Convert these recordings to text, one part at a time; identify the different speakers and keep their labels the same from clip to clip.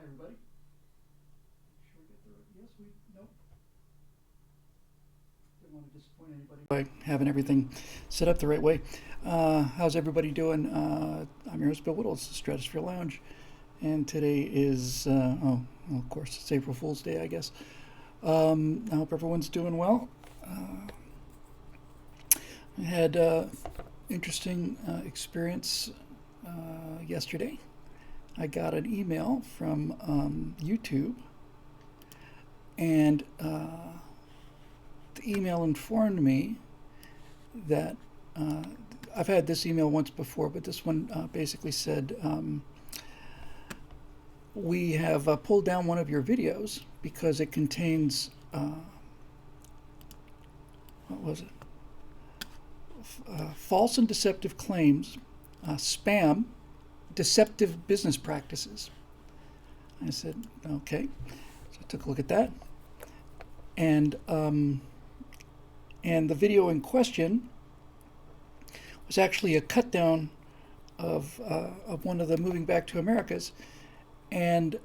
Speaker 1: everybody. Make sure we get the right. Yes, we. Nope. Didn't want to disappoint anybody by having everything set up the right way. How's everybody doing? I'm your host, Bill Whittle. It's the Stratosphere Lounge, and today is well, of course, it's April Fool's Day, I guess. I hope everyone's doing well. I had interesting experience yesterday. I got an email from YouTube, and the email informed me that I've had this email once before, but this one basically said, we have pulled down one of your videos because it contains, what was it? False and deceptive claims, spam, deceptive business practices. I said, okay. So I took a look at that. And the video in question was actually a cut down of one of the Moving Back to Americas. And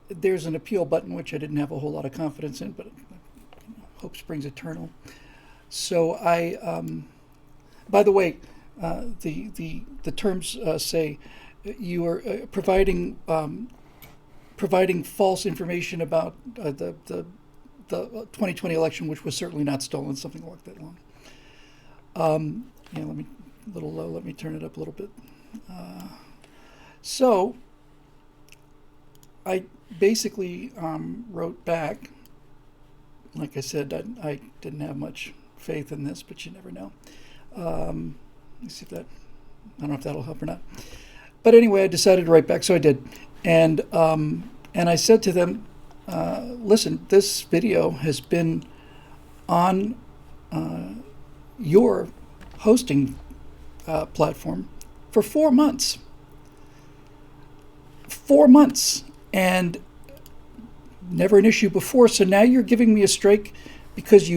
Speaker 1: there's an appeal button, which I didn't have a whole lot of confidence in, but hope springs eternal. So by the way, the terms say you are providing false information about the 2020 election, which was certainly not stolen, something like that long. Let me a little low. Let me turn it up a little bit. So I basically wrote back. Like I said, I didn't have much faith in this, but you never know. Let me see if that, I don't know if that'll help or not. But anyway, I decided to write back, so I did. And I said to them, listen, this video has been on your hosting platform for 4 months. 4 months. And never an issue before. So now you're giving me a strike because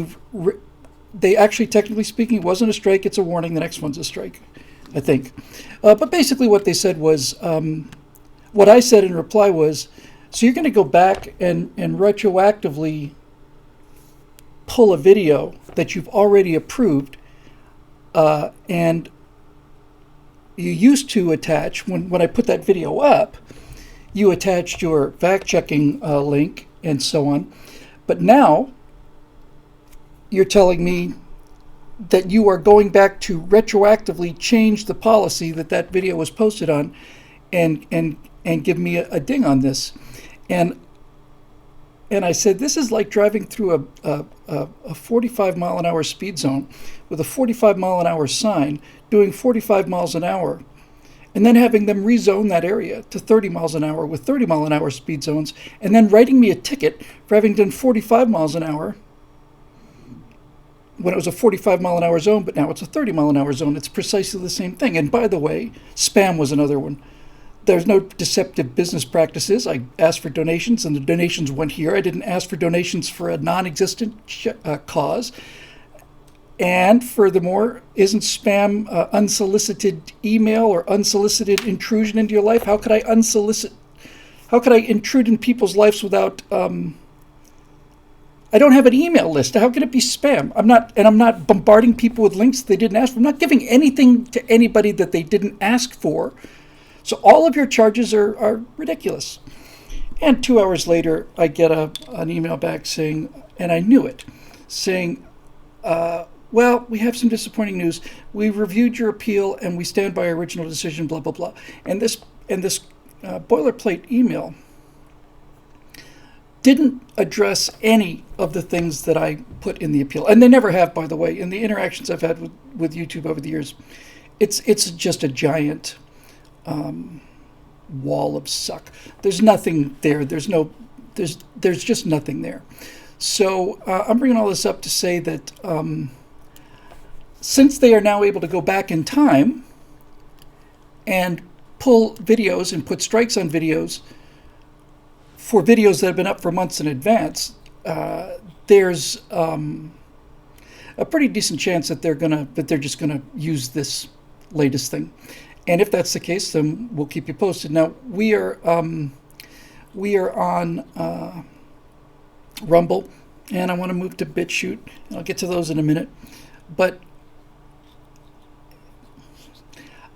Speaker 1: they actually, technically speaking, it wasn't a strike. It's a warning. The next one's a strike, I think. But basically what they said was, what I said in reply was, so you're going to go back and retroactively pull a video that you've already approved, and you used to attach, when I put that video up, you attached your fact-checking link and so on. But now you're telling me that you are going back to retroactively change the policy that video was posted on and give me a ding on this. And I said, this is like driving through a 45 mile an hour speed zone with a 45 mile an hour sign doing 45 miles an hour, and then having them rezone that area to 30 miles an hour with 30 mile an hour speed zones, and then writing me a ticket for having done 45 miles an hour when it was a 45 mile an hour zone, but now it's a 30 mile an hour zone. It's precisely the same thing. And by the way, spam was another one. There's no deceptive business practices. I asked for donations, and the donations went here. I didn't ask for donations for a non-existent cause. And furthermore, isn't spam unsolicited email or unsolicited intrusion into your life? How could I intrude in people's lives without? I don't have an email list. How can it be spam? I'm not bombarding people with links they didn't ask for. I'm not giving anything to anybody that they didn't ask for. So all of your charges are ridiculous. And 2 hours later, I get an email back saying, and I knew it, saying, well, we have some disappointing news. We reviewed your appeal and we stand by our original decision, blah, blah, blah. And this boilerplate email didn't address any of the things that I put in the appeal. And they never have, by the way. In the interactions I've had with YouTube over the years, it's just a giant wall of suck. There's nothing there. There's just nothing there. So I'm bringing all this up to say that since they are now able to go back in time and pull videos and put strikes on videos for videos that have been up for months in advance, there's a pretty decent chance that they're just gonna use this latest thing. And if that's the case, then we'll keep you posted. Now, we are we are on Rumble, and I want to move to BitChute. I'll get to those in a minute. But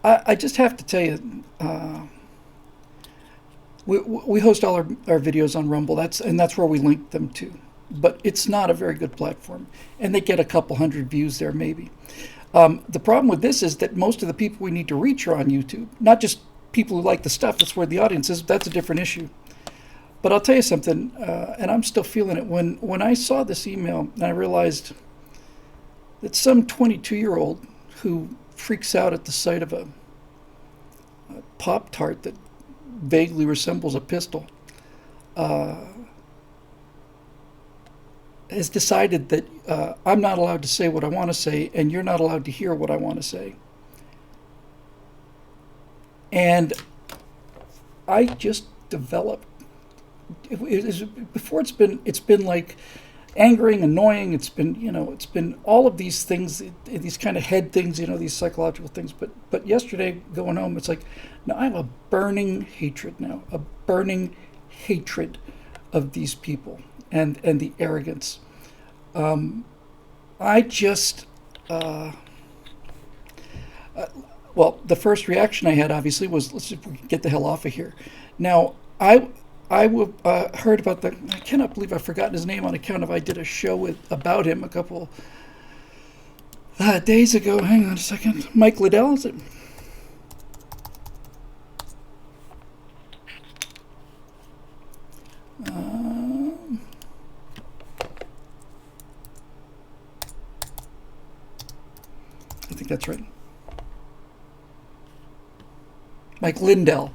Speaker 1: I just have to tell you, we host all our videos on Rumble. That's where we link them to. But it's not a very good platform, and they get a couple hundred views there maybe. The problem with this is that most of the people we need to reach are on YouTube, not just people who like the stuff. That's where the audience is. That's a different issue. But I'll tell you something, and I'm still feeling it. When I saw this email, and I realized that some 22-year-old who freaks out at the sight of a Pop-Tart that vaguely resembles a pistol has decided that I'm not allowed to say what I want to say, and you're not allowed to hear what I want to say. And I just developed. Before it's been like angering, annoying. It's been all of these things, these kind of head things, these psychological things. But yesterday going home, it's like, no, I have a burning hatred now, a burning hatred of these people and the arrogance. I just, well, the first reaction I had obviously was, let's see if we can get the hell off of here. Now, I heard about I cannot believe I've forgotten his name on account of I did a show about him a couple days ago. Hang on a second. Mike Liddell, is it? I think that's right. Mike Lindell.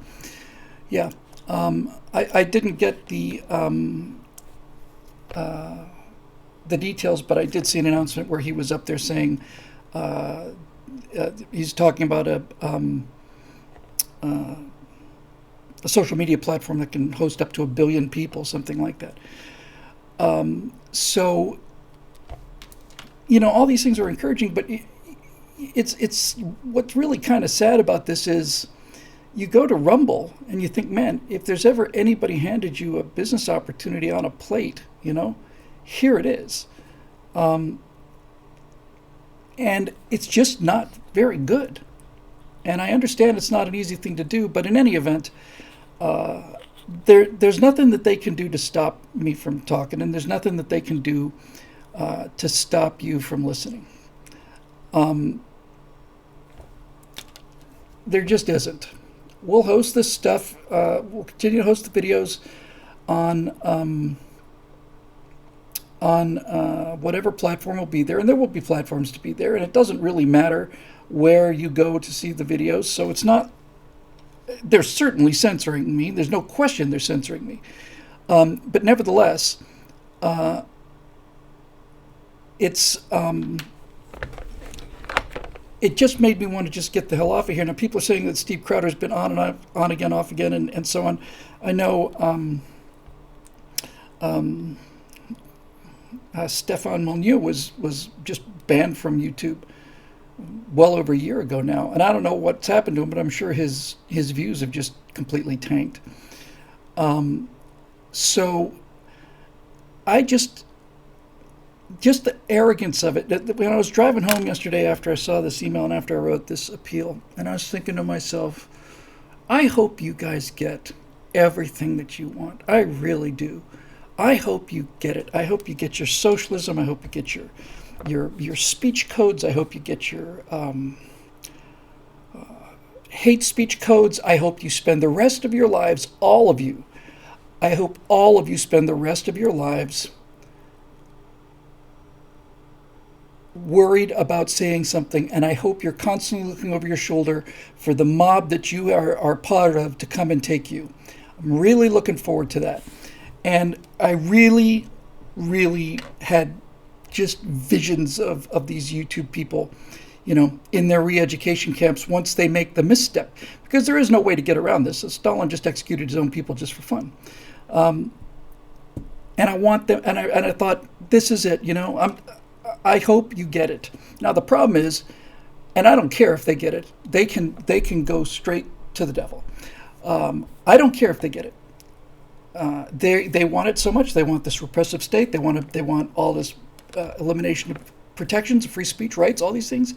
Speaker 1: Yeah. I didn't get the details, but I did see an announcement where he was up there saying he's talking about a social media platform that can host up to 1 billion people, something like that. So, all these things are encouraging, but it's what's really kind of sad about this is you go to Rumble and you think, man, if there's ever anybody handed you a business opportunity on a plate, here it is. And it's just not very good. And I understand it's not an easy thing to do, but in any event, there's nothing that they can do to stop me from talking, and there's nothing that they can do to stop you from listening. There just isn't. We'll host this stuff. We'll continue to host the videos on whatever platform will be there, and there will be platforms to be there, and it doesn't really matter where you go to see the videos. So it's not. They're certainly censoring me. There's no question they're censoring me. But nevertheless, it's. It just made me want to just get the hell off of here. Now, people are saying that Steve Crowder's been on and on again, off again, and so on. I know Stefan Molyneux was just banned from YouTube well over a year ago now. And I don't know what's happened to him, but I'm sure his views have just completely tanked. So I just the arrogance of it. When I was driving home yesterday after I saw this email and after I wrote this appeal, and I was thinking to myself, I hope you guys get everything that you want. I really do. I hope you get it. I hope you get your socialism. I hope you get your speech codes. I hope you get your hate speech codes. I hope you spend the rest of your lives, all of you. I hope all of you spend the rest of your lives worried about saying something, and I hope you're constantly looking over your shoulder for the mob that you are part of to come and take you. I'm really looking forward to that. And I really, really had just visions of these YouTube people, in their re-education camps once they make the misstep, because there is no way to get around this. Stalin just executed his own people just for fun. And I want them, and I thought, this is it, I hope you get it. Now the problem is, and I don't care if they get it, they can go straight to the devil. I don't care if they get it. They want it so much. They want this repressive state. They want all this elimination of protections, free speech rights, all these things.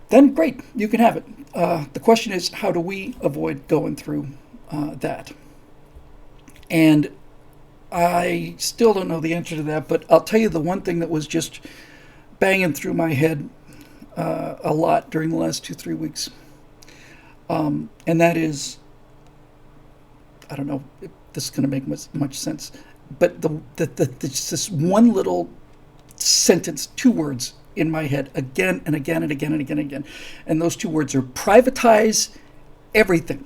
Speaker 1: Then great, you can have it. The question is, how do we avoid going through that? And I still don't know the answer to that, but I'll tell you the one thing that was just banging through my head a lot during the last 2-3 weeks. And that is, I don't know if this is going to make much sense, but this one little sentence, 2 words in my head again and again and again and again and again. And those 2 words are privatize everything.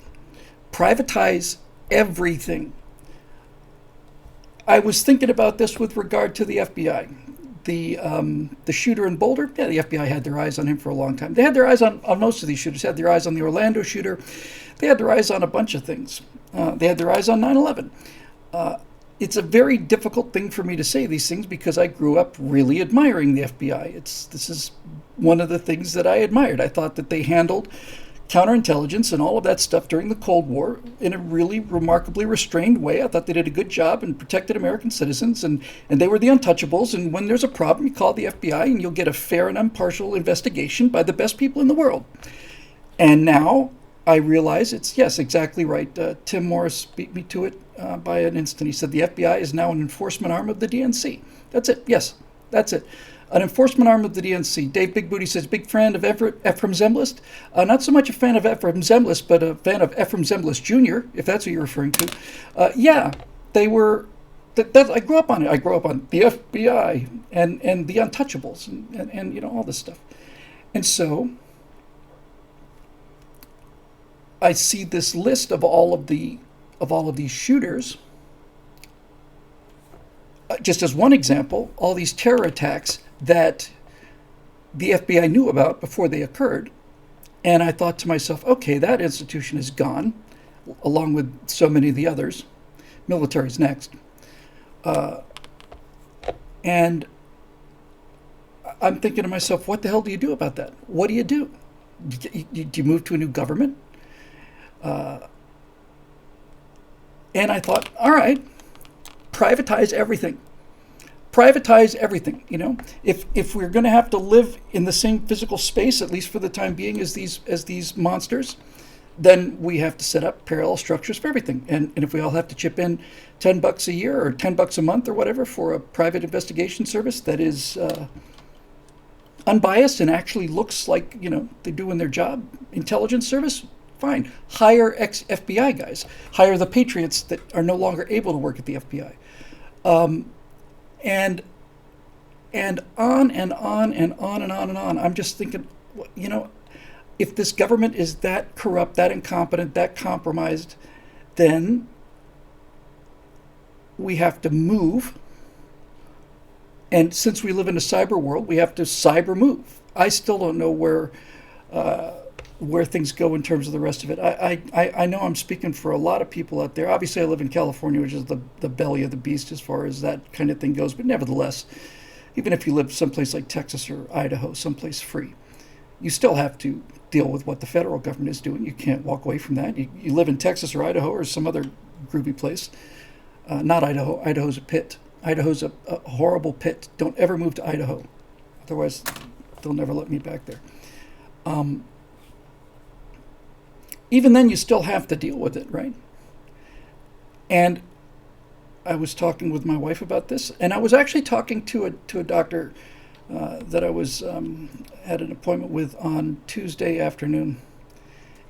Speaker 1: Privatize everything. I was thinking about this with regard to the FBI. The shooter in Boulder, yeah, the FBI had their eyes on him for a long time. They had their eyes on most of these shooters. They had their eyes on the Orlando shooter. They had their eyes on a bunch of things. They had their eyes on 9/11. It's a very difficult thing for me to say these things because I grew up really admiring the FBI. This is one of the things that I admired. I thought that they handled counterintelligence and all of that stuff during the Cold War in a really remarkably restrained way. I thought they did a good job and protected American citizens, and they were the untouchables. And when there's a problem, you call the FBI and you'll get a fair and impartial investigation by the best people in the world. And now I realize it's, yes, exactly right. Tim Morris beat me to it by an instant. He said the FBI is now an enforcement arm of the DNC. That's it. Yes, that's it. An enforcement arm of the DNC. Dave Big Booty says, big fan of Ephraim Zimbalist. Not so much a fan of Ephraim Zimbalist, but a fan of Ephraim Zimbalist Jr., if that's what you're referring to. Yeah, they were, I grew up on it. I grew up on the FBI and the Untouchables and you know, all this stuff. And so I see this list of all of these shooters. Just as one example, all these terror attacks that the FBI knew about before they occurred. And I thought to myself, okay, that institution is gone, along with so many of the others. Military's next. And I'm thinking to myself, what the hell do you do about that? What do you do? Do you move to a new government? And I thought, all right, privatize everything. Privatize everything. You know, if we're going to have to live in the same physical space, at least for the time being, as these monsters, then we have to set up parallel structures for everything. And if we all have to chip in $10 a year or $10 a month or whatever for a private investigation service that is unbiased and actually looks like, you know, they're doing their job, intelligence service, fine. Hire ex-FBI guys. Hire the patriots that are no longer able to work at the FBI. And on and on and on and on and on. I'm just thinking, you know, if this government is that corrupt, that incompetent, that compromised, then we have to move. And since we live in a cyber world, we have to cyber move. I still don't know where things go in terms of the rest of it. I know I'm speaking for a lot of people out there. Obviously, I live in California, which is the belly of the beast as far as that kind of thing goes. But nevertheless, even if you live someplace like Texas or Idaho, someplace free, you still have to deal with what the federal government is doing. You can't walk away from that. You live in Texas or Idaho or some other groovy place. Not Idaho. Idaho's a pit. Idaho's a horrible pit. Don't ever move to Idaho. Otherwise, they'll never let me back there. Even then, you still have to deal with it, right? And I was talking with my wife about this, and I was actually talking to a doctor that I was had an appointment with on Tuesday afternoon,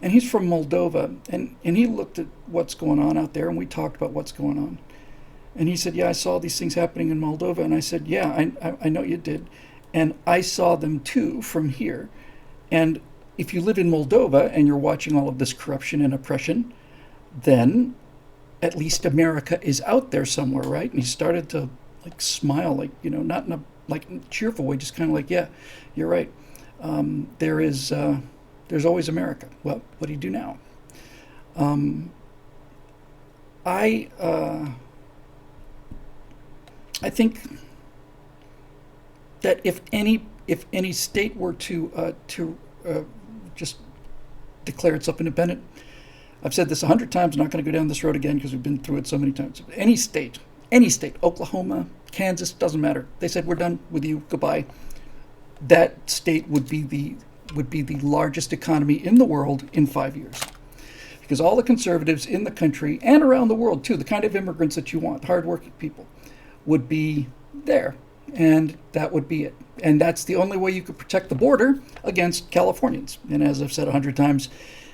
Speaker 1: and he's from Moldova, and he looked at what's going on out there, and we talked about what's going on, and he said, "Yeah, I saw these things happening in Moldova," and I said, "Yeah, I know you did, and I saw them too from here," and if you live in Moldova and you're watching all of this corruption and oppression, then at least America is out there somewhere, right? And he started to like smile, like, you know, not in a like cheerful way, just kind of like, yeah, you're right. There's always America. Well, what do you do now? I think that if any state were to just declare itself independent, I've said this 100 times, I'm not going to go down this road again because we've been through it so many times. Any state, Oklahoma, Kansas, doesn't matter. They said, we're done with you, goodbye. That state would be the largest economy in the world in 5 years. Because all the conservatives in the country and around the world too, the kind of immigrants that you want, hardworking people, would be there. And that would be it. And that's the only way you could protect the border against Californians. And as I've said 100 times,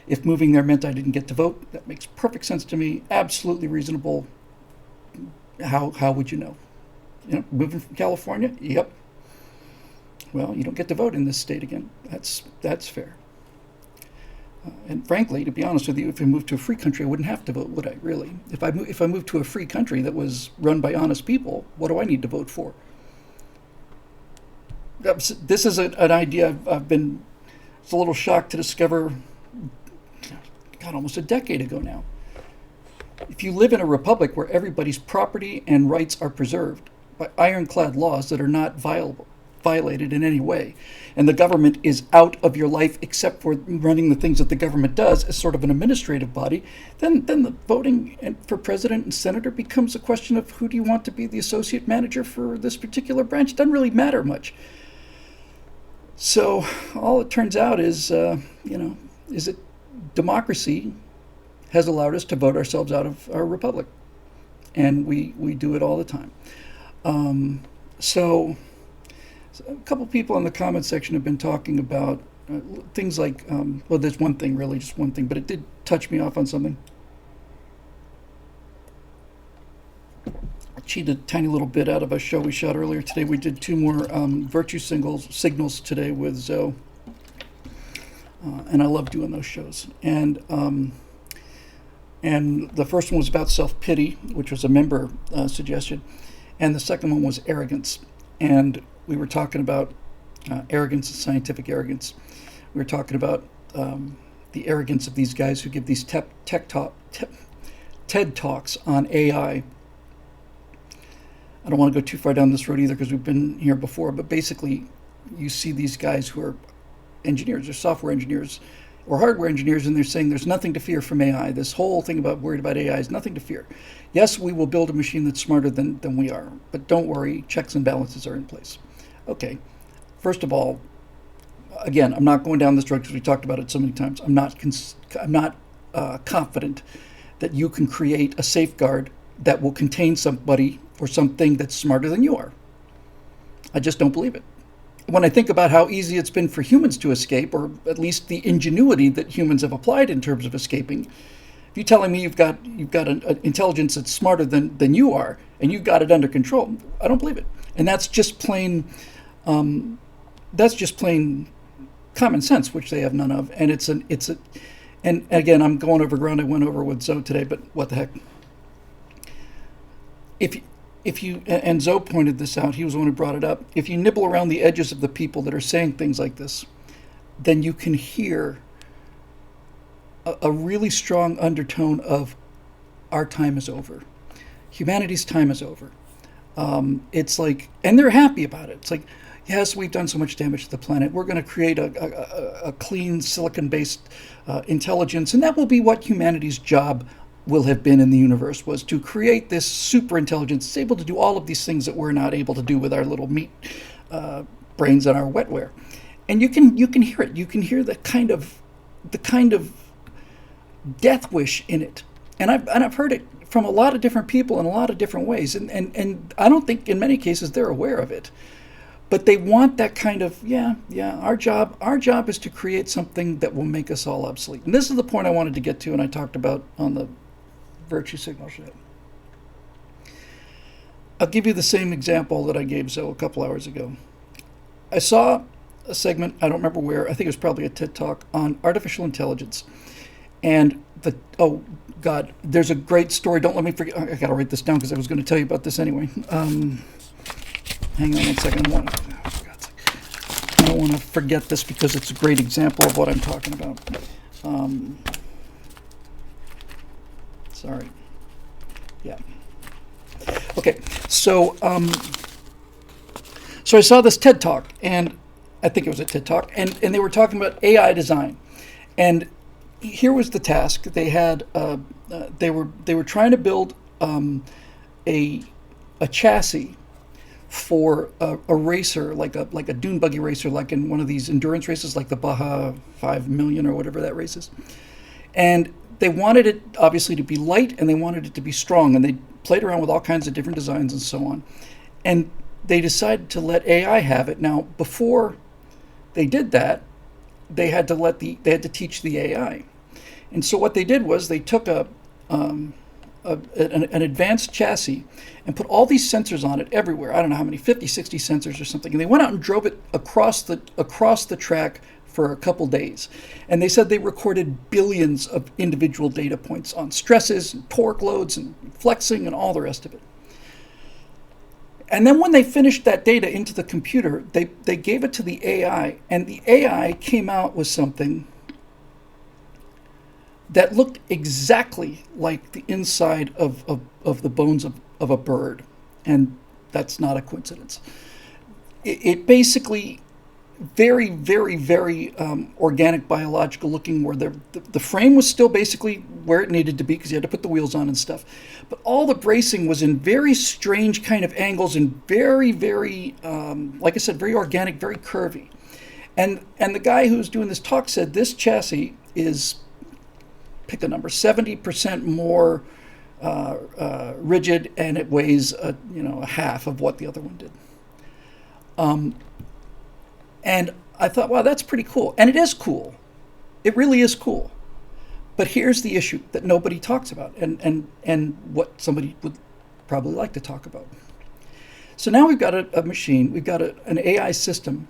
Speaker 1: if moving there meant I didn't get to vote, that makes perfect sense to me. Absolutely reasonable. How would you know? Moving from California? Yep. Well, you don't get to vote in this state again. That's fair. And frankly, to be honest with you, if I moved to a free country, I wouldn't have to vote, would I, really? If I moved to a free country that was run by honest people, what do I need to vote for? This is an idea it's a little shocked to discover, God, almost a decade ago now. If you live in a republic where everybody's property and rights are preserved by ironclad laws that are not violated in any way, and the government is out of your life except for running the things that the government does as sort of an administrative body, then the voting for president and senator becomes a question of who do you want to be the associate manager for this particular branch. It doesn't really matter much. So all it turns out is, is that democracy has allowed us to vote ourselves out of our republic. And we do it all the time. So a couple people in the comment section have been talking about things like, there's one thing, really, just one thing, but it did touch me off on something. I cheated a tiny little bit out of a show we shot earlier today. We did 2 more virtue signals today with Zoe. And I love doing those shows. And the first one was about self-pity, which was a member suggestion. And the second one was arrogance. And we were talking about arrogance and scientific arrogance. We were talking about the arrogance of these guys who give these TED Talks on AI. I don't want to go too far down this road either because we've been here before, but basically you see these guys who are engineers or software engineers or hardware engineers, and they're saying there's nothing to fear from AI. This whole thing about worried about AI is nothing to fear. Yes, we will build a machine that's smarter than we are, but don't worry, checks and balances are in place. Okay, first of all, again, I'm not going down this road because we talked about it so many times. I'm not confident that you can create a safeguard that will contain somebody or something that's smarter than you are. I just don't believe it. When I think about how easy it's been for humans to escape, or at least the ingenuity that humans have applied in terms of escaping, if you're telling me you've got an intelligence that's smarter than you are, and you've got it under control, I don't believe it. And that's just plain common sense, which they have none of. And and again, I'm going over ground I went over with Zoe today, but what the heck? If you, and Zoe pointed this out, he was the one who brought it up, if you nibble around the edges of the people that are saying things like this, then you can hear a really strong undertone of our time is over. Humanity's time is over. It's like, and they're happy about it. It's like, yes, we've done so much damage to the planet. We're going to create a clean silicon-based intelligence, and that will be what humanity's job will have been in the universe, was to create this super intelligence that's able to do all of these things that we're not able to do with our little meat brains and our wetware. And you can hear it. You can hear the kind of death wish in it. And I've heard it from a lot of different people in a lot of different ways. And I don't think in many cases they're aware of it. But they want that kind of, our job is to create something that will make us all obsolete. And this is the point I wanted to get to, and I talked about on the virtue signal show. I'll give you the same example that I gave Zoe a couple hours ago. I saw a segment, I don't remember where, I think it was probably a TED Talk on artificial intelligence. And there's a great story. Don't let me forget. I got to write this down because I was going to tell you about this anyway. Hang on one second. I don't want to forget this because it's a great example of what I'm talking about. Sorry. Yeah. Okay. So I saw this TED Talk, and I think it was a TED Talk, and they were talking about AI design. And here was the task. They had they were trying to build a a chassis for a racer, like a dune buggy racer, like in one of these endurance races, like the Baja 5 million or whatever that race is. And they wanted it obviously to be light, and they wanted it to be strong, and they played around with all kinds of different designs and so on. And they decided to let AI have it. Now, before they did that, they had to teach the AI. And so what they did was they took an advanced chassis and put all these sensors on it everywhere. I don't know how many, 50, 60 sensors or something. And they went out and drove it across the track for a couple days. And they said they recorded billions of individual data points on stresses and torque loads and flexing and all the rest of it. And then when they finished that data into the computer, they gave it to the AI, and the AI came out with something that looked exactly like the inside of the bones of a bird. And that's not a coincidence. It basically very, very, very organic, biological looking, where the frame was still basically where it needed to be because you had to put the wheels on and stuff. But all the bracing was in very strange kind of angles and very, very, like I said, very organic, very curvy. And the guy who was doing this talk said this chassis is, pick a number, 70% more rigid, and it weighs a half of what the other one did. And I thought, wow, that's pretty cool. And it is cool. It really is cool. But here's the issue that nobody talks about, and what somebody would probably like to talk about. So now we've got a machine, we've got an AI system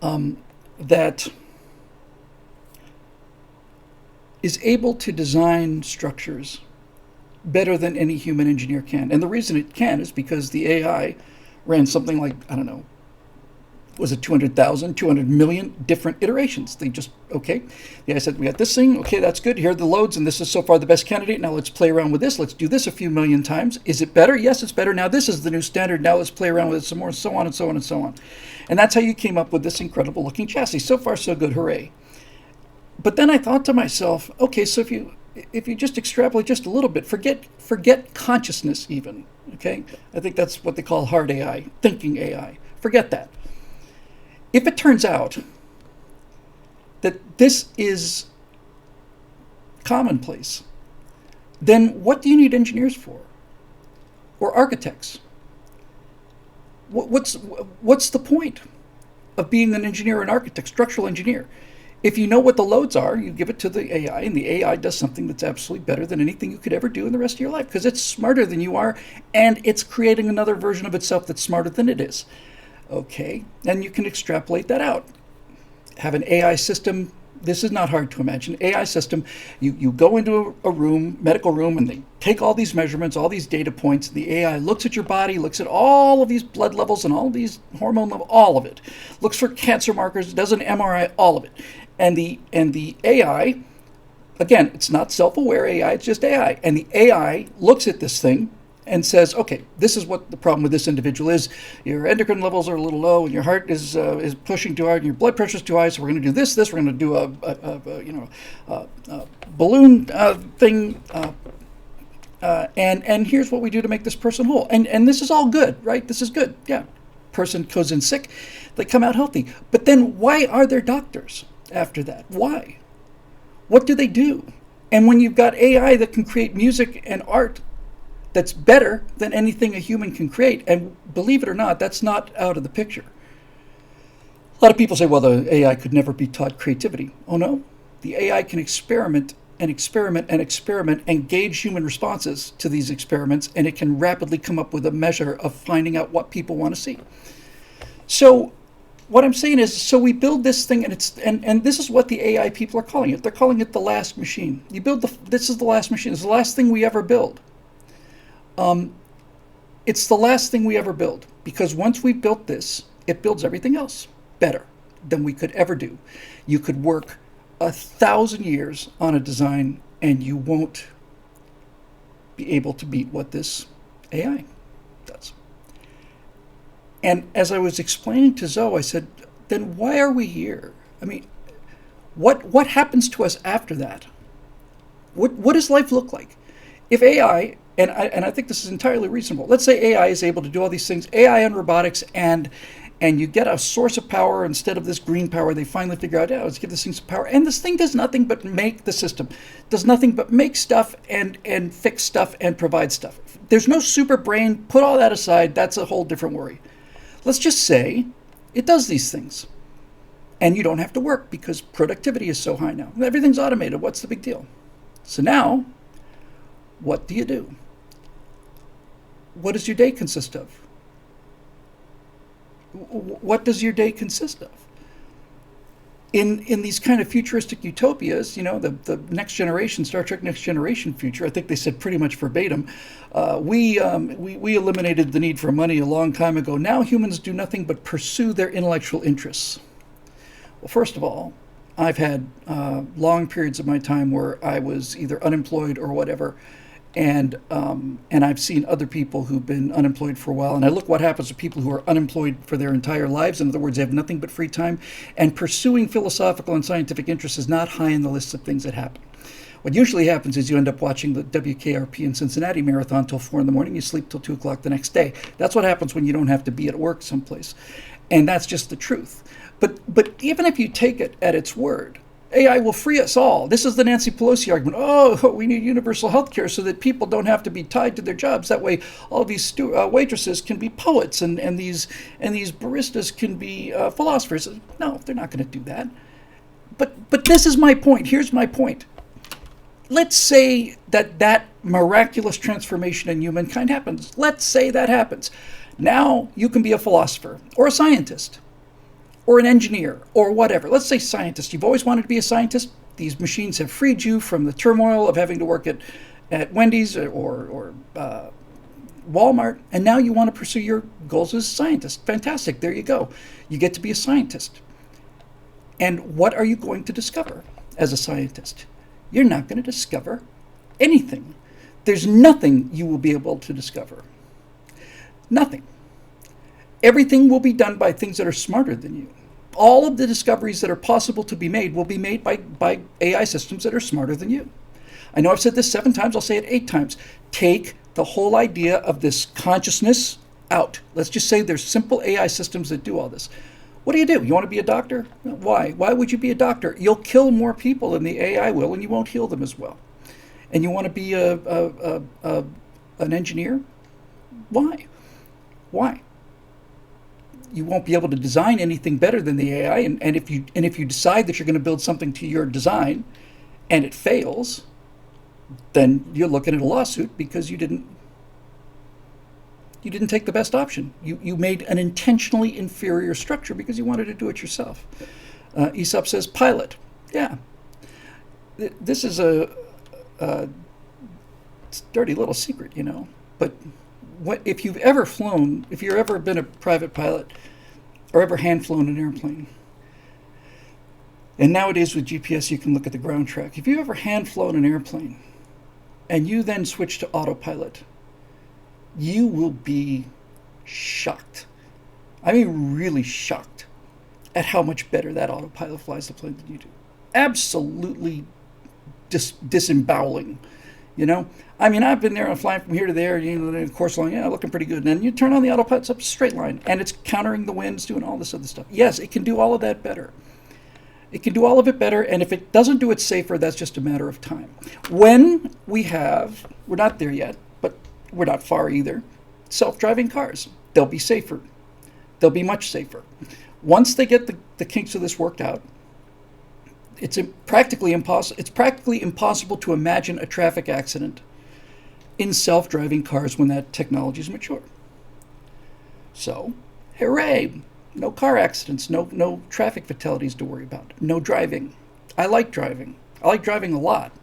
Speaker 1: that is able to design structures better than any human engineer can. And the reason it can is because the AI ran something like, I don't know, was it 200,000, 200 million different iterations. They just, okay. The AI said, we got this thing, okay, that's good. Here are the loads, and this is so far the best candidate. Now let's play around with this. Let's do this a few million times. Is it better? Yes, it's better. Now this is the new standard. Now let's play around with it some more, so on and so on and so on. And that's how you came up with this incredible looking chassis. So far, so good. Hooray. But then I thought to myself, okay, so if you just extrapolate just a little bit, forget consciousness even, okay? I think that's what they call hard AI, thinking AI. Forget that. If it turns out that this is commonplace, then what do you need engineers for? Or architects? What's the point of being an engineer or an architect, structural engineer? If you know what the loads are, you give it to the AI, and the AI does something that's absolutely better than anything you could ever do in the rest of your life, because it's smarter than you are, and it's creating another version of itself that's smarter than it is. Okay, and you can extrapolate that out. Have an AI system. This is not hard to imagine. AI system, you go into a room, medical room, and they take all these measurements, all these data points. The AI looks at your body, looks at all of these blood levels and all of these hormone levels, all of it. Looks for cancer markers, does an MRI, all of it. And the AI, again, it's not self-aware AI, it's just AI. And the AI looks at this thing and says, okay, this is what the problem with this individual is. Your endocrine levels are a little low, and your heart is pushing too hard, and your blood pressure is too high. So we're going to do this. We're going to do a balloon thing, and here's what we do to make this person whole. And this is all good, right? This is good. Yeah, person goes in sick, they come out healthy. But then why are there doctors after that? Why? What do they do? And when you've got AI that can create music and art that's better than anything a human can create, and believe it or not, that's not out of the picture. A lot of people say, well, the AI could never be taught creativity. Oh no, the AI can experiment and experiment and experiment and gauge human responses to these experiments, and it can rapidly come up with a measure of finding out what people want to see. So what I'm saying is, so we build this thing, and this is what the AI people are calling it. They're calling it the last machine. This is the last machine. It's the last thing we ever build. It's the last thing we ever build, because once we built this, it builds everything else better than we could ever do. You could work 1,000 years on a design, and you won't be able to beat what this AI does. And as I was explaining to Zoe, I said, then why are we here? I mean, What happens to us after that? What does life look like? If AI, and I think this is entirely reasonable, let's say AI is able to do all these things, AI and robotics, and you get a source of power instead of this green power. They finally figure out, let's give this thing some power. And this thing does nothing but make the system, does nothing but make stuff and fix stuff and provide stuff. There's no super brain. Put all that aside. That's a whole different worry. Let's just say it does these things. And you don't have to work because productivity is so high now. Everything's automated. What's the big deal? So now, what do you do? What does your day consist of? What does your day consist of? In these kind of futuristic utopias, the next generation, Star Trek Next Generation future, I think they said pretty much verbatim, we eliminated the need for money a long time ago. Now humans do nothing but pursue their intellectual interests. Well, first of all, I've had long periods of my time where I was either unemployed or whatever, and I've seen other people who've been unemployed for a while, and I look what happens to people who are unemployed for their entire lives. In other words, they have nothing but free time, and pursuing philosophical and scientific interests is not high in the list of things that happen. What usually happens is you end up watching the WKRP in Cincinnati marathon till 4 a.m, you sleep till 2 o'clock the next day. That's what happens when you don't have to be at work someplace, and that's just the truth. But even if you take it at its word, AI will free us all. This is the Nancy Pelosi argument. Oh, we need universal health care so that people don't have to be tied to their jobs. That way, all these waitresses can be poets and these baristas can be philosophers. No, they're not going to do that. But this is my point. Here's my point. Let's say that miraculous transformation in humankind happens. Let's say that happens. Now you can be a philosopher or a scientist, or an engineer, or whatever. Let's say scientist. You've always wanted to be a scientist. These machines have freed you from the turmoil of having to work at Wendy's or Walmart, and now you want to pursue your goals as a scientist. Fantastic, there you go. You get to be a scientist. And what are you going to discover as a scientist? You're not going to discover anything. There's nothing you will be able to discover. Nothing. Everything will be done by things that are smarter than you. All of the discoveries that are possible to be made will be made by AI systems that are smarter than you. I know I've said this 7 times, I'll say it 8 times. Take the whole idea of this consciousness out. Let's just say there's simple AI systems that do all this. What do? You want to be a doctor? Why? Why would you be a doctor? You'll kill more people than the AI will, and you won't heal them as well. And you want to be an engineer? Why? Why? You won't be able to design anything better than the AI, and if you decide that you're going to build something to your design, and it fails, then you're looking at a lawsuit because you didn't take the best option. You made an intentionally inferior structure because you wanted to do it yourself. Aesop says pilot. Yeah, this is a dirty little secret, but. If you've ever flown, if you've ever been a private pilot or ever hand flown an airplane, and nowadays with GPS you can look at the ground track. If you've ever hand flown an airplane and you then switch to autopilot, you will be shocked. I mean, really shocked at how much better that autopilot flies the plane than you do. Absolutely disemboweling. I mean, I've been there and flying from here to there, the course line, looking pretty good. And then you turn on the autopilot, it's up a straight line, and it's countering the winds, doing all this other stuff. Yes, it can do all of that better. It can do all of it better, and if it doesn't do it safer, that's just a matter of time. When we're not there yet, but we're not far either, self-driving cars, they'll be safer. They'll be much safer. Once they get the kinks of this worked out, it's practically impossible to imagine a traffic accident in self-driving cars when that technology is mature. So, hooray! No car accidents, no traffic fatalities to worry about. No driving. I like driving. I like driving a lot.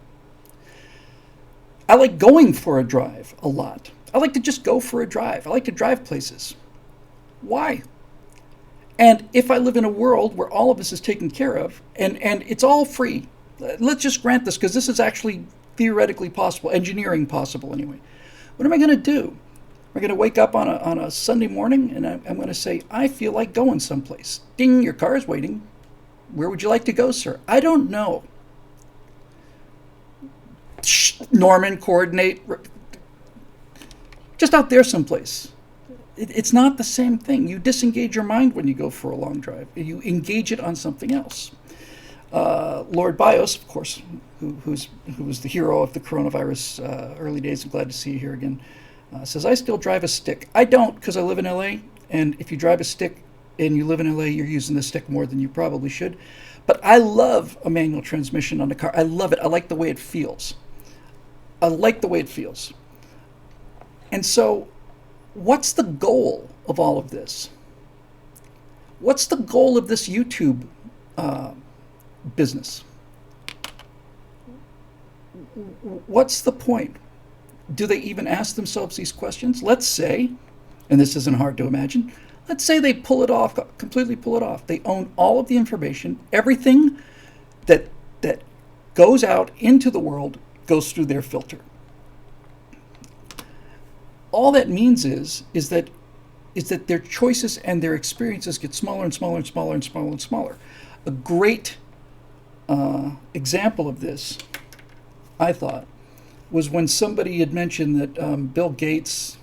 Speaker 1: I like going for a drive a lot. I like to just go for a drive. I like to drive places. Why? And if I live in a world where all of this is taken care of, and it's all free, let's just grant this, because this is actually theoretically possible, engineering possible anyway. What am I going to do? Am I going to wake up on a Sunday morning and I'm going to say, I feel like going someplace. Ding, your car's waiting. Where would you like to go, sir? I don't know. Norman, coordinate. Just out there someplace. It's not the same thing. You disengage your mind when you go for a long drive. You engage it on something else. Lord Bios, of course, who was the hero of the coronavirus early days, I'm glad to see you here again, says, I still drive a stick. I don't, because I live in LA, and if you drive a stick and you live in LA, you're using the stick more than you probably should. But I love a manual transmission on a car. I love it. I like the way it feels. And so, what's the goal of all of this? What's the goal of this YouTube business? What's the point? Do they even ask themselves these questions? Let's say, and this isn't hard to imagine, let's say they pull it off, completely pull it off. They own all of the information. Everything that goes out into the world goes through their filter. All that means is that their choices and their experiences get smaller and smaller and smaller and smaller and smaller. A great example of this, I thought, was when somebody had mentioned that Bill Gates,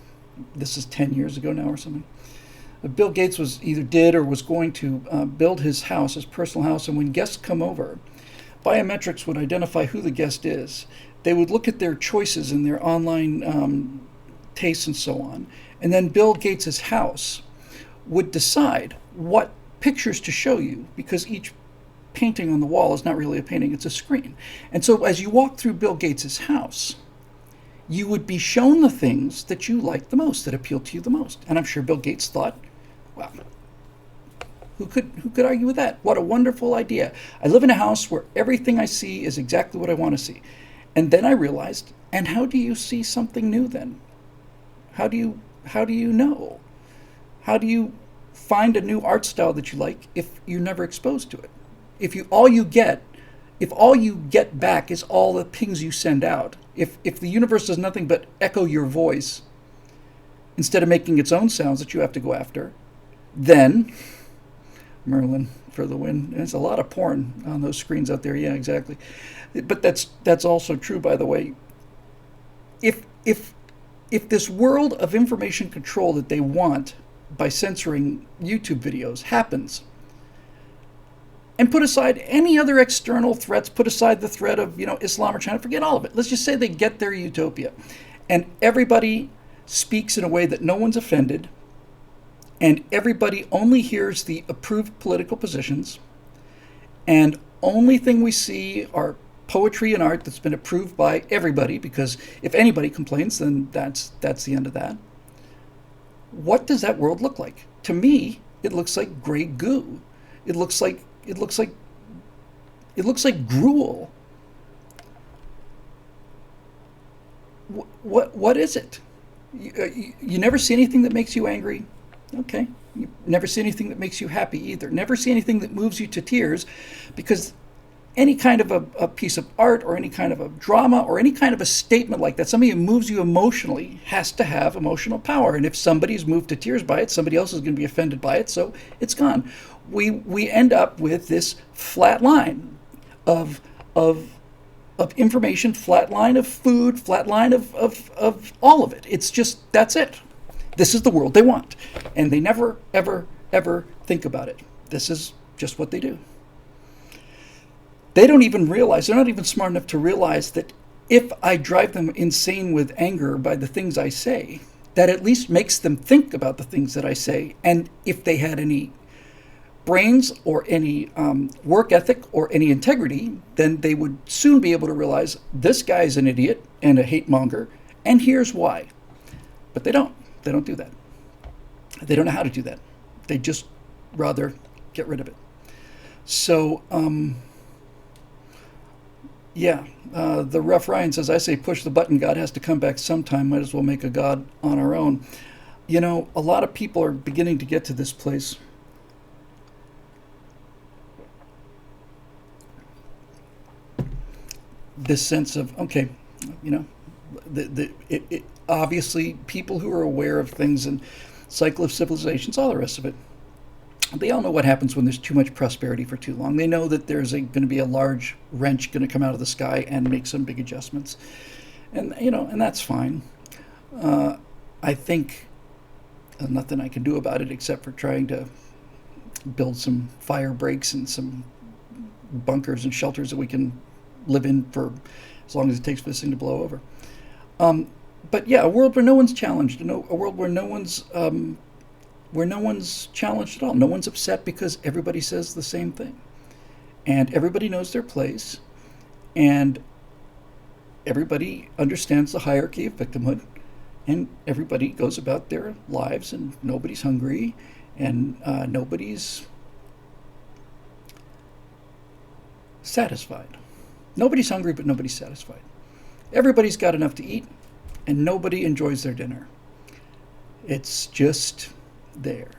Speaker 1: this is 10 years ago now or something, Bill Gates was either did or was going to build his house, his personal house, and when guests come over, biometrics would identify who the guest is. They would look at their choices and their online tastes and so on, and then Bill Gates' house would decide what pictures to show you, because each painting on the wall is not really a painting, it's a screen. And so as you walk through Bill Gates' house, you would be shown the things that you like the most, that appeal to you the most. And I'm sure Bill Gates thought, well, who could argue with that? What a wonderful idea. I live in a house where everything I see is exactly what I want to see. And then I realized, and how do you see something new then? How do you know? How do you find a new art style that you like if you're never exposed to it? If all you get back is all the pings you send out, if the universe does nothing but echo your voice instead of making its own sounds that you have to go after, then Merlin for the win. There's a lot of porn on those screens out there. Yeah, exactly. But that's also true, by the way. If this world of information control that they want by censoring YouTube videos happens, and put aside any other external threats, put aside the threat of Islam or China, forget all of it. Let's just say they get their utopia, and everybody speaks in a way that no one's offended, and everybody only hears the approved political positions, and only thing we see are poetry and art that's been approved by everybody, because if anybody complains, then that's the end of that. What does that world look like? To me, it looks like gray goo. It looks like gruel. What is it? You never see anything that makes you angry. Okay. You never see anything that makes you happy either. Never see anything that moves you to tears, because any kind of a piece of art or any kind of a drama or any kind of a statement like that, something that moves you emotionally, has to have emotional power. And if somebody's moved to tears by it, somebody else is going to be offended by it, so it's gone. We end up with this flat line of information, flat line of food, flat line of all of it. It's just, that's it. This is the world they want. And they never, ever, ever think about it. This is just what they do. They don't even realize, they're not even smart enough to realize that if I drive them insane with anger by the things I say, that at least makes them think about the things that I say. And if they had any brains or any work ethic or any integrity, then they would soon be able to realize this guy's an idiot and a hate monger, and here's why. But they don't. They don't do that. They don't know how to do that. They just rather get rid of it. So, the Rough Ryan says, I say push the button. God has to come back sometime. Might as well make a God on our own. A lot of people are beginning to get to this place. This sense of, okay, obviously people who are aware of things and cycle of civilizations, all the rest of it, They all know what happens when there's too much prosperity for too long. They know that there's going to be a large wrench going to come out of the sky and make some big adjustments. And, and that's fine. I think nothing I can do about it except for trying to build some fire breaks and some bunkers and shelters that we can live in for as long as it takes for this thing to blow over. But yeah, a world where no one's challenged, a world where no one's challenged at all. No one's upset because everybody says the same thing, and everybody knows their place, and everybody understands the hierarchy of victimhood, and everybody goes about their lives, and nobody's hungry, and nobody's satisfied. Nobody's hungry, but nobody's satisfied. Everybody's got enough to eat, and nobody enjoys their dinner. It's just there.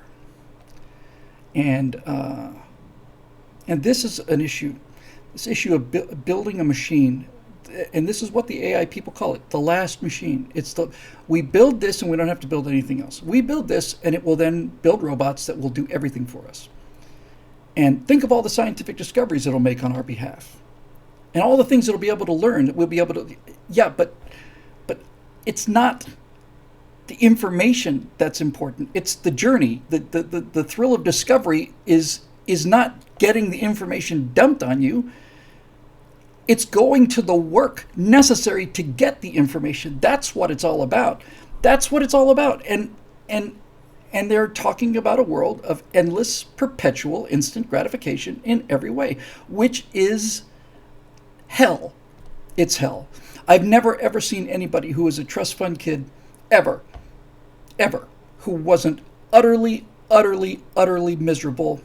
Speaker 1: And this is an issue. This issue of building a machine, and this is what the AI people call it, the last machine. We build this and we don't have to build anything else. We build this and it will then build robots that will do everything for us. And think of all the scientific discoveries it'll make on our behalf. And all the things it'll be able to learn that we'll be able to, yeah, but it's not the information that's important. It's the journey. The thrill of discovery is not getting the information dumped on you. It's going to the work necessary to get the information. That's what it's all about. That's what it's all about. And they're talking about a world of endless, perpetual, instant gratification in every way, which is hell. It's hell. I've never, ever seen anybody who was a trust fund kid ever, who wasn't utterly miserable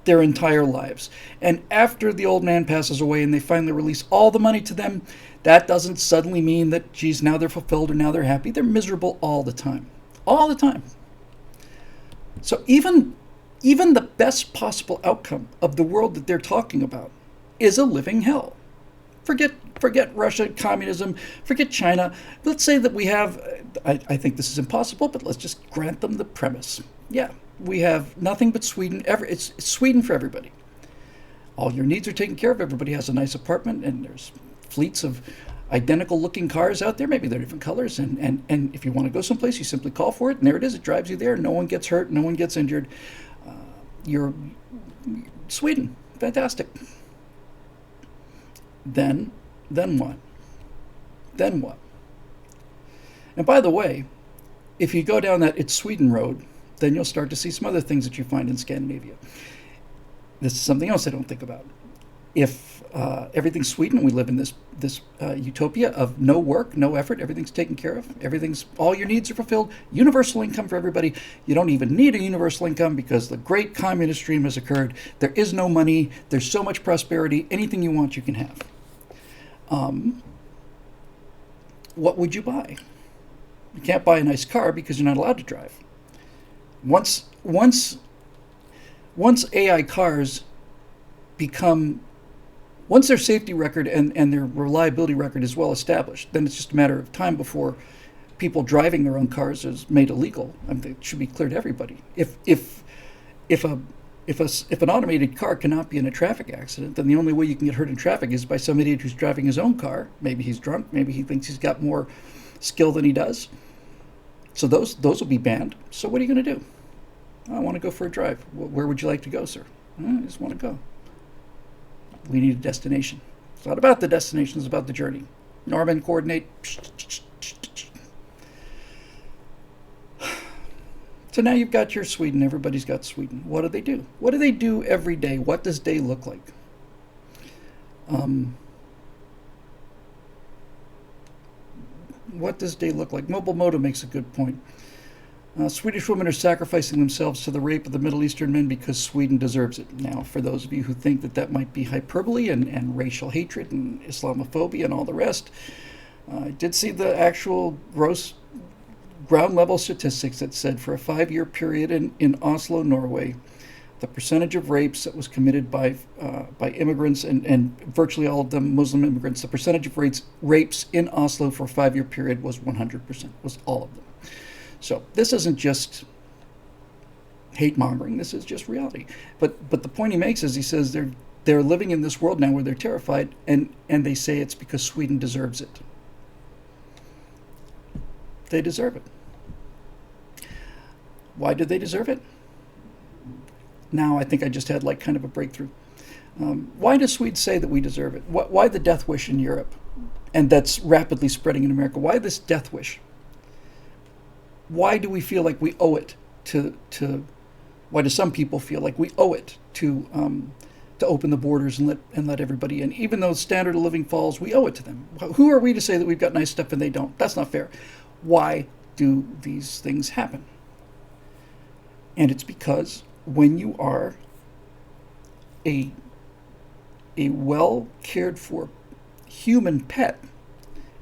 Speaker 1: their entire lives. And after the old man passes away and they finally release all the money to them, that doesn't suddenly mean that, geez, now they're fulfilled or now they're happy. They're miserable all the time. All the time. So even the best possible outcome of the world that they're talking about is a living hell. Forget Russia, communism, forget China. Let's say that we have, I think this is impossible, but let's just grant them the premise. Yeah, we have nothing but Sweden. It's Sweden for everybody. All your needs are taken care of. Everybody has a nice apartment, and there's fleets of identical looking cars out there. Maybe they're different colors. And if you want to go someplace, you simply call for it, and there it is. It drives you there. No one gets hurt. No one gets injured. You're Sweden. Fantastic. Then what? Then what? And by the way, if you go down that It's Sweden road, then you'll start to see some other things that you find in Scandinavia. This is something else I don't think about. If everything's Sweden, we live in this utopia of no work, no effort, everything's taken care of, all your needs are fulfilled, universal income for everybody. You don't even need a universal income because the great communist dream has occurred. There is no money. There's so much prosperity. Anything you want, you can have. What would you buy? You can't buy a nice car because you're not allowed to drive. Once AI cars once their safety record and their reliability record is well established, then it's just a matter of time before people driving their own cars is made illegal. I mean, it should be clear to everybody. If an automated car cannot be in a traffic accident, then the only way you can get hurt in traffic is by some idiot who's driving his own car. Maybe he's drunk. Maybe he thinks he's got more skill than he does. So those will be banned. So what are you going to do? I want to go for a drive. Where would you like to go, sir? I just want to go. We need a destination. It's not about the destination. It's about the journey. Norman, coordinate. So now you've got your Sweden. Everybody's got Sweden. What do they do? What do they do every day? What does day look like? What does day look like? Mobile Moto makes a good point. Swedish women are sacrificing themselves to the rape of the Middle Eastern men because Sweden deserves it. Now, for those of you who think that might be hyperbole and racial hatred and Islamophobia and all the rest, I did see the actual gross ground level statistics that said for a 5-year period in Oslo, Norway, the percentage of rapes that was committed by immigrants and virtually all of them Muslim immigrants, the percentage of rapes in Oslo for a 5-year period was 100%, was all of them. So this isn't just hate mongering. This is just reality. But the point he makes is he says they're living in this world now where they're terrified, and they say it's because Sweden deserves it. They deserve it. Why did they deserve it? Now I think I just had like kind of a breakthrough. Why does Sweden say that we deserve it? Why the death wish in Europe? And that's rapidly spreading in America. Why this death wish? Why do we feel like we owe it to why do some people feel like we owe it to open the borders and let everybody in? Even though the standard of living falls, we owe it to them. Who are we to say that we've got nice stuff and they don't? That's not fair. Why do these things happen? And it's because when you are a well cared for human pet,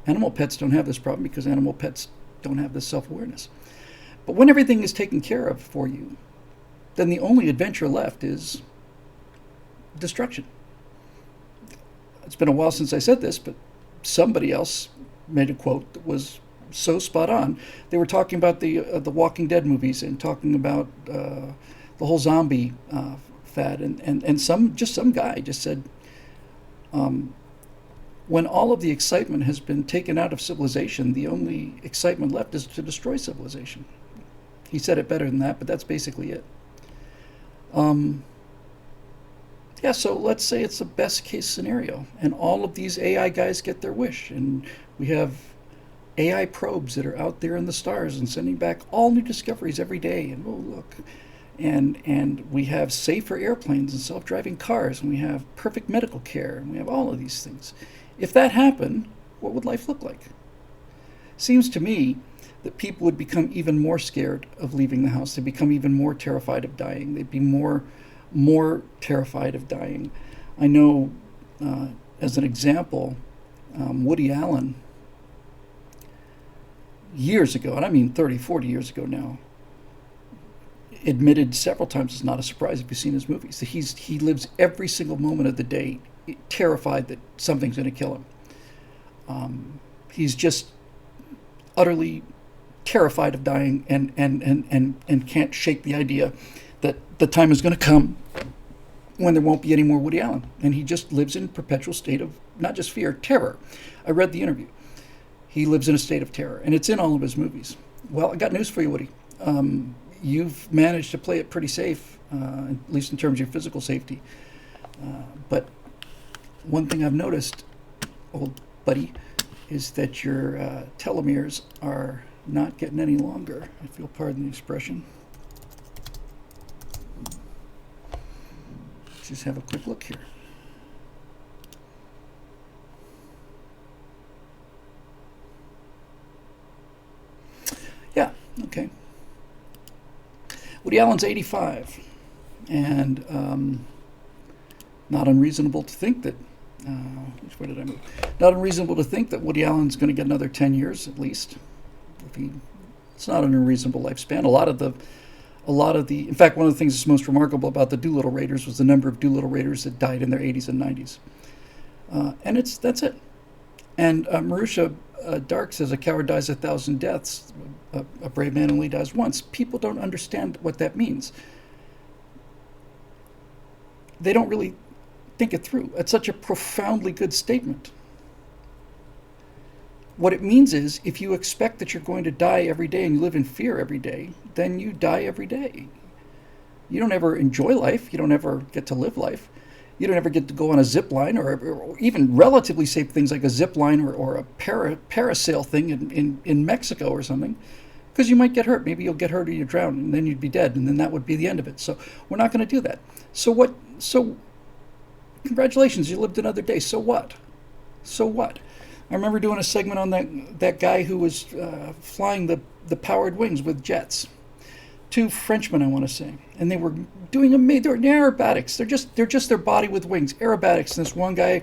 Speaker 1: animal pets don't have this problem because animal pets don't have this self-awareness. But when everything is taken care of for you, then the only adventure left is destruction. It's been a while since I said this, but somebody else made a quote that was so spot on. They were talking about the Walking Dead movies and talking about the whole zombie fad, and some guy just said, when all of the excitement has been taken out of civilization, the only excitement left is to destroy civilization. He said it better than that, but that's basically it. Yeah, so let's say it's the best case scenario, and all of these AI guys get their wish, and we have AI probes that are out there in the stars and sending back all new discoveries every day, and oh look, and we have safer airplanes and self-driving cars, and we have perfect medical care, and we have all of these things. If that happened, what would life look like? Seems to me that people would become even more scared of leaving the house. They'd become even more terrified of dying. They'd be more terrified of dying. I know, as an example, Woody Allen, years ago, and I mean 30, 40 years ago now, admitted several times, it's not a surprise if you've seen his movies, that he lives every single moment of the day terrified that something's going to kill him. He's just utterly terrified of dying and can't shake the idea that the time is going to come when there won't be any more Woody Allen. And he just lives in a perpetual state of not just fear, terror. I read the interview. He lives in a state of terror, and it's in all of his movies. Well, I got news for you, Woody. You've managed to play it pretty safe, at least in terms of your physical safety. But one thing I've noticed, old buddy, is that your telomeres are not getting any longer. If you'll pardon the expression. Let's just have a quick look here. Yeah, okay. Woody Allen's 85, and not unreasonable to think that, where did I move? Not unreasonable to think that Woody Allen's going to get another 10 years at least. It's not an unreasonable lifespan. A lot of the, in fact, one of the things that's most remarkable about the Doolittle Raiders was the number of Doolittle Raiders that died in their 80s and 90s. And that's it. And Marusha Dark says, a coward dies 1,000 deaths, a brave man only dies once. People don't understand what that means. They don't really think it through. It's such a profoundly good statement. What it means is, if you expect that you're going to die every day and you live in fear every day, then you die every day. You don't ever enjoy life. You don't ever get to live life. You don't ever get to go on a zip line, or even relatively safe things like a zip line or a parasail thing in Mexico or something, because you might get hurt. Maybe you'll get hurt or you drown, and then you'd be dead, and then that would be the end of it. So we're not going to do that. So congratulations, you lived another day. So what? I remember doing a segment on that guy who was flying the powered wings with jets. 2 Frenchmen, I want to say, and they were doing amazing. They're aerobatics. They're just their body with wings, aerobatics. And this one guy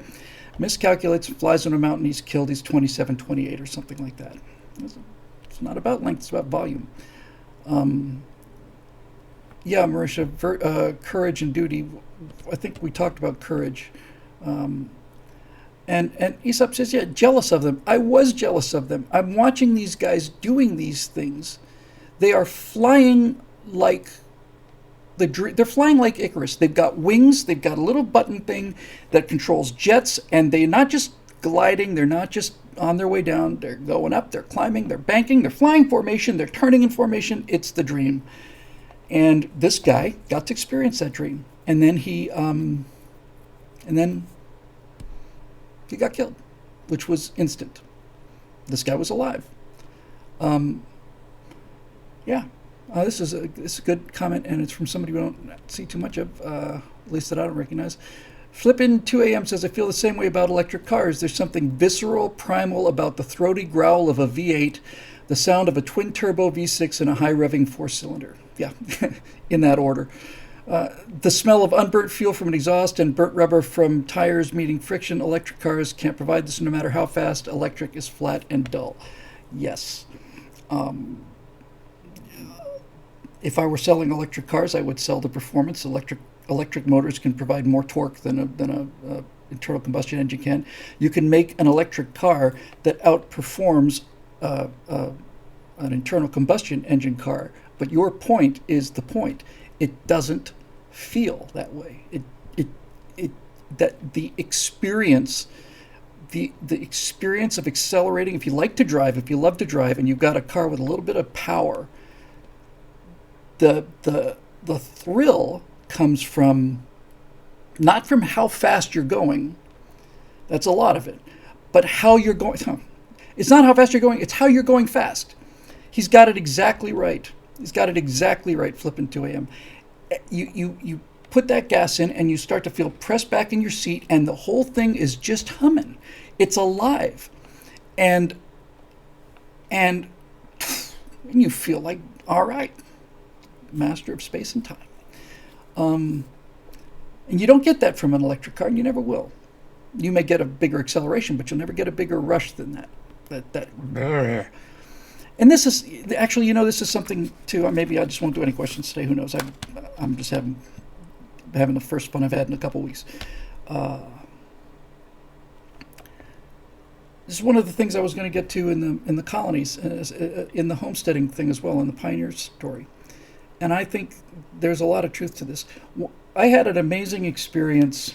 Speaker 1: miscalculates and flies on a mountain. He's killed. He's 27, 28 or something like that. It's not about length. It's about volume. Yeah, Marisha, courage and duty. I think we talked about courage. And Aesop says, yeah, jealous of them. I was jealous of them. I'm watching these guys doing these things. They are flying like they're flying like Icarus. They've got wings. They've got a little button thing that controls jets, and they're not just gliding. They're not just on their way down. They're going up. They're climbing. They're banking. They're flying formation. They're turning in formation. It's the dream. And this guy got to experience that dream, and then he got killed, which was instant. This guy was alive. Yeah, this is a good comment, and it's from somebody we don't see too much of, at least that I don't recognize. Flippin' 2 a.m. says, I feel the same way about electric cars. There's something visceral, primal about the throaty growl of a V8, the sound of a twin-turbo V6 and a high-revving four-cylinder. Yeah, in that order. The smell of unburnt fuel from an exhaust and burnt rubber from tires meeting friction. Electric cars can't provide this no matter how fast. Electric is flat and dull. Yes. If I were selling electric cars, I would sell the performance. Electric motors can provide more torque than a internal combustion engine can. You can make an electric car that outperforms an internal combustion engine car. But your point is the point. It doesn't feel that way. That the experience of accelerating. If you like to drive, if you love to drive, and you've got a car with a little bit of power, the thrill comes from not from how fast you're going. That's a lot of it, but how you're going. It's not how fast you're going. It's how you're going fast. He's got it exactly right. He's got it exactly right. Flipping 2 a.m. You put that gas in, and you start to feel pressed back in your seat, and the whole thing is just humming. It's alive, and you feel like, all right, master of space and time. And you don't get that from an electric car, and you never will. You may get a bigger acceleration, but you'll never get a bigger rush than that. And this is actually, this is something too. Maybe I just won't do any questions today. Who knows? I'm just having the first fun I've had in a couple weeks. This is one of the things I was going to get to in the colonies, in the homesteading thing as well, in the pioneer story. And I think there's a lot of truth to this. I had an amazing experience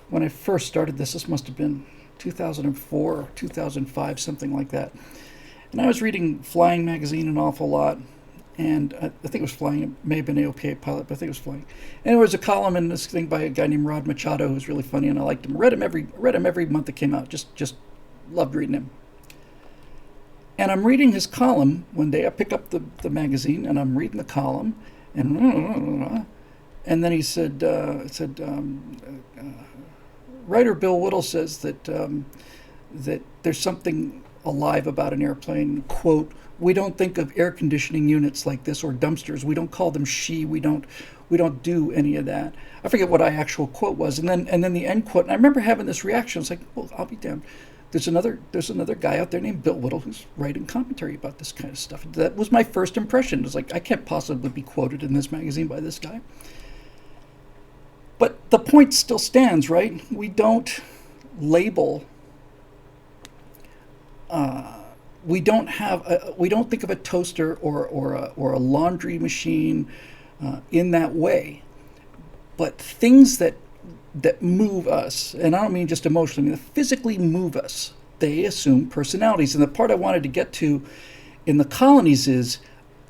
Speaker 1: when I first started this. This must have been 2004 or 2005, something like that. And I was reading Flying magazine an awful lot. And I think it was Flying. It may have been AOPA Pilot, but I think it was Flying. And there was a column in this thing by a guy named Rod Machado, who's really funny, and I liked him. Read him every month it came out. Just loved reading him. And I'm reading his column one day. I pick up the magazine, and I'm reading the column, and then he said, writer Bill Whittle says that there's something alive about an airplane. Quote, we don't think of air conditioning units like this or dumpsters. We don't call them we don't do any of that. I forget what my actual quote was. And then the end quote. And I remember having this reaction. I was like, well, I'll be damned. There's another guy out there named Bill Whittle who's writing commentary about this kind of stuff. That was my first impression. It was like, I can't possibly be quoted in this magazine by this guy. But the point still stands, right? We don't label. We don't think of a toaster or a laundry machine in that way. But things that move us, and I don't mean just emotionally, I mean that physically move us, they assume personalities. And the part I wanted to get to in the colonies is,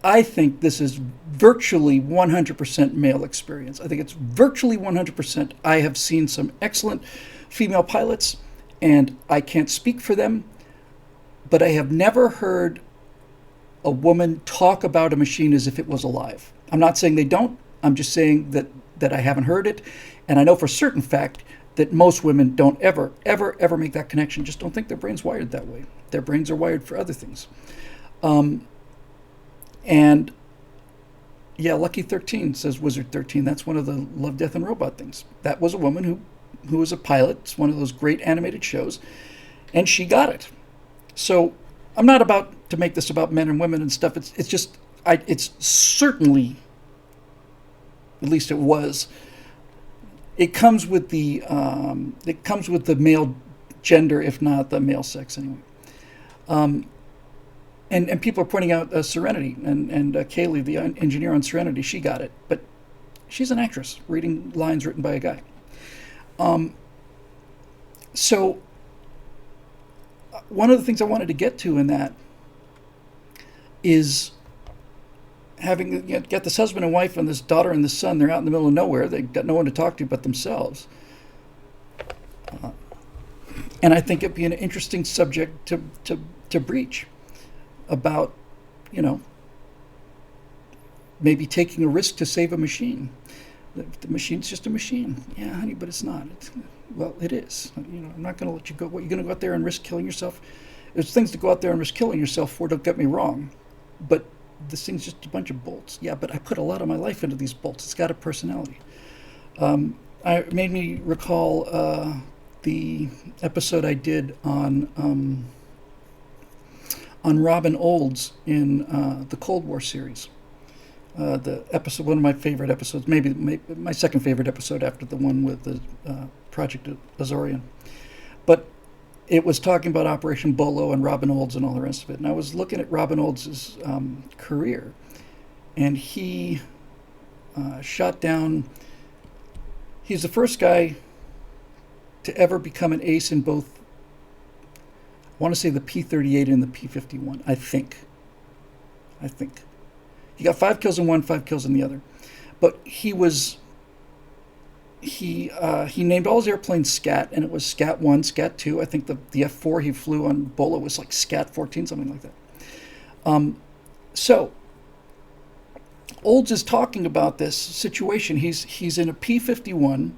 Speaker 1: I think this is virtually 100% male experience. I think it's virtually 100%. I have seen some excellent female pilots, and I can't speak for them, but I have never heard a woman talk about a machine as if it was alive. I'm not saying they don't. I'm just saying that I haven't heard it. And I know for certain fact that most women don't ever make that connection. Just don't think their brain's wired that way. Their brains are wired for other things. And yeah, Lucky 13 says Wizard 13. That's one of the Love, Death, and Robot things. That was a woman who was a pilot. It's one of those great animated shows. And she got it. So I'm not about to make this about men and women and stuff. It's certainly, at least it was, it comes with the male gender, if not the male sex anyway. And people are pointing out Serenity, and Kaylee, the engineer on Serenity, she got it. But she's an actress reading lines written by a guy. So one of the things I wanted to get to in that is having got this husband and wife and this daughter and this son. They're out in the middle of nowhere. They've got no one to talk to but themselves. And I think it'd be an interesting subject to breach about, maybe taking a risk to save a machine. The machine's just a machine. Yeah, honey, but it's not. Well, it is. I'm not going to let you go. What, you're going to go out there and risk killing yourself? There's things to go out there and risk killing yourself for, don't get me wrong. But this thing's just a bunch of bolts. Yeah, but I put a lot of my life into these bolts. It's got a personality. It made me recall the episode I did on Robin Olds in the Cold War series. The episode, one of my favorite episodes, maybe my second favorite episode after the one with the Project Azorian. But it was talking about Operation Bolo and Robin Olds and all the rest of it. And I was looking at Robin Olds' career, and he shot down. He's the first guy to ever become an ace in both, I want to say the P-38 and the P-51, I think. He got 5 kills in one, 5 kills in the other. But he named all his airplanes Scat, and it was Scat 1, Scat 2. I think the F-4 he flew on Bolo was like Scat 14, something like that. So Olds is talking about this situation. He's in a P-51.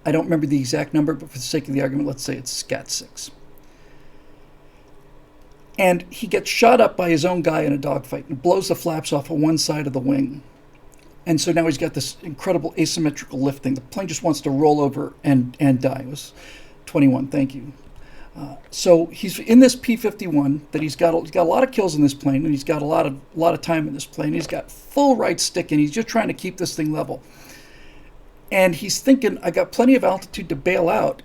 Speaker 1: I don't remember the exact number, but for the sake of the argument, let's say it's Scat 6. And he gets shot up by his own guy in a dogfight and blows the flaps off of one side of the wing. And so now he's got this incredible asymmetrical lifting. The plane just wants to roll over and die. It was 21, thank you. So he's in this P-51 that he's got a lot of kills in this plane, and he's got a lot of time in this plane. He's got full right stick, and he's just trying to keep this thing level. And he's thinking, I got plenty of altitude to bail out.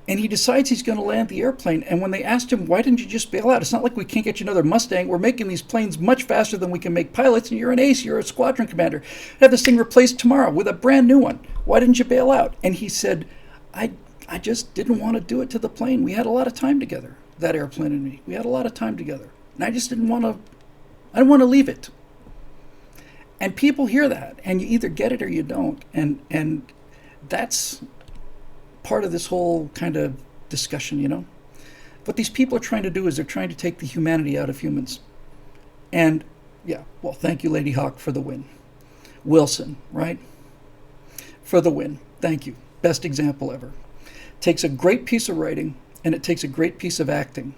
Speaker 1: And he decides he's going to land the airplane. And when they asked him, why didn't you just bail out? It's not like we can't get you another Mustang. We're making these planes much faster than we can make pilots. And you're an ace. You're a squadron commander. Have this thing replaced tomorrow with a brand new one. Why didn't you bail out? And he said, I just didn't want to do it to the plane. We had a lot of time together, that airplane and me. We had a lot of time together. And I just didn't want to leave it. And people hear that. And you either get it or you don't. And that's part of this whole kind of discussion, What these people are trying to do is they're trying to take the humanity out of humans. And, yeah, well, thank you, Lady Hawk, for the win. Wilson, right? For the win. Thank you. Best example ever. Takes a great piece of writing, and it takes a great piece of acting.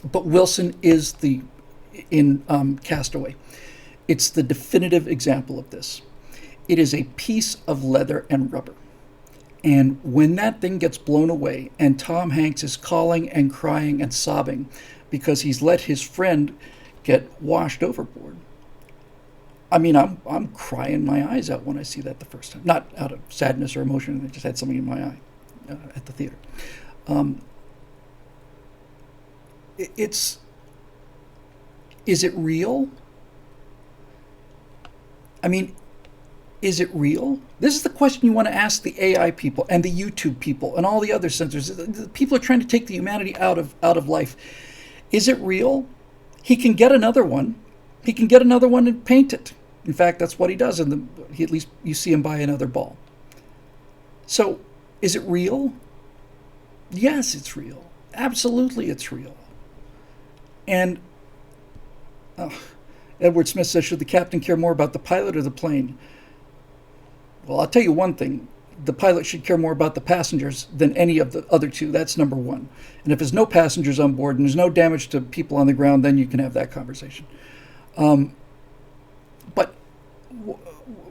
Speaker 1: But Wilson is in Castaway. It's the definitive example of this. It is a piece of leather and rubber. And when that thing gets blown away and Tom Hanks is calling and crying and sobbing because he's let his friend get washed overboard, I mean, I'm crying my eyes out when I see that the first time. Not out of sadness or emotion. I just had something in my eye at the theater. Is it real? I mean, is it real? This is the question you want to ask the AI people and the YouTube people and all the other censors. The people are trying to take the humanity out of life. Is it real? He can get another one. He can get another one and paint it. In fact, that's what he does. At least you see him buy another ball. So, is it real? Yes, it's real. Absolutely, it's real. And Edward Smith says, should the captain care more about the pilot or the plane? Well, I'll tell you one thing. The pilot should care more about the passengers than any of the other two. That's number one. And if there's no passengers on board and there's no damage to people on the ground, then you can have that conversation. But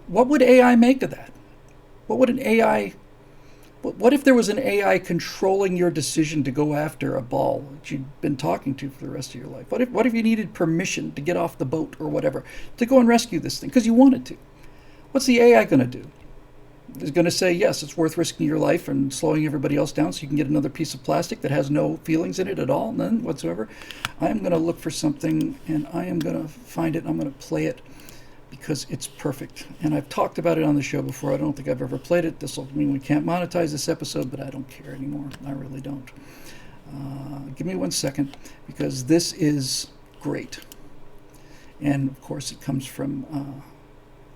Speaker 1: what would AI make of that? What if there was an AI controlling your decision to go after a ball that you'd been talking to for the rest of your life? What if you needed permission to get off the boat or whatever to go and rescue this thing because you wanted to? What's the AI going to do? is going to say, yes, it's worth risking your life and slowing everybody else down so you can get another piece of plastic that has no feelings in it at all, none whatsoever. I'm going to look for something, and I am going to find it, and I'm going to play it because it's perfect. And I've talked about it on the show before. I don't think I've ever played it. This will mean we can't monetize this episode, but I don't care anymore. I really don't. Give me 1 second, because this is great. And, of course, it comes from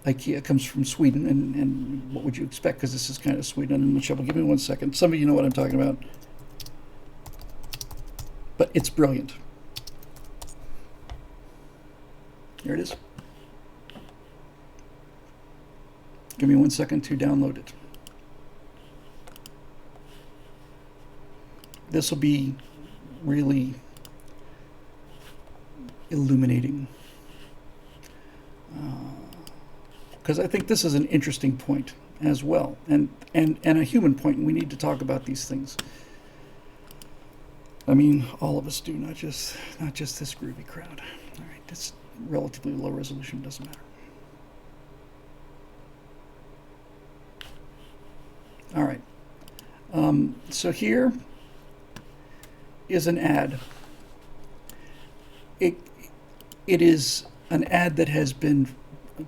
Speaker 1: IKEA. It comes from Sweden, and what would you expect, because this is kind of Sweden and the shovel. Give me 1 second. Some of you know what I'm talking about. But it's brilliant. Here it is. Give me 1 second to download it. This will be really illuminating, because I think this is an interesting point as well, and a human point, and we need to talk about these things. I mean, all of us do, not just this groovy crowd. All right, that's relatively low resolution, doesn't matter. All right, so here is an ad. It is an ad that has been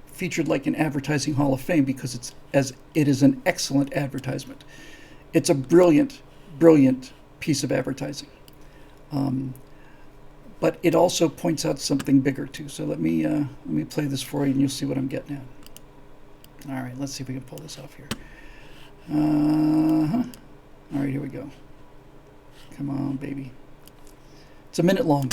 Speaker 1: featured like an advertising hall of fame because it is an excellent advertisement. It's a brilliant piece of advertising. But it also points out something bigger too. So let me play this for you, and you'll see what I'm getting at. All right, let's see if we can pull this off here. All right, here we go. Come on, baby. It's a minute long.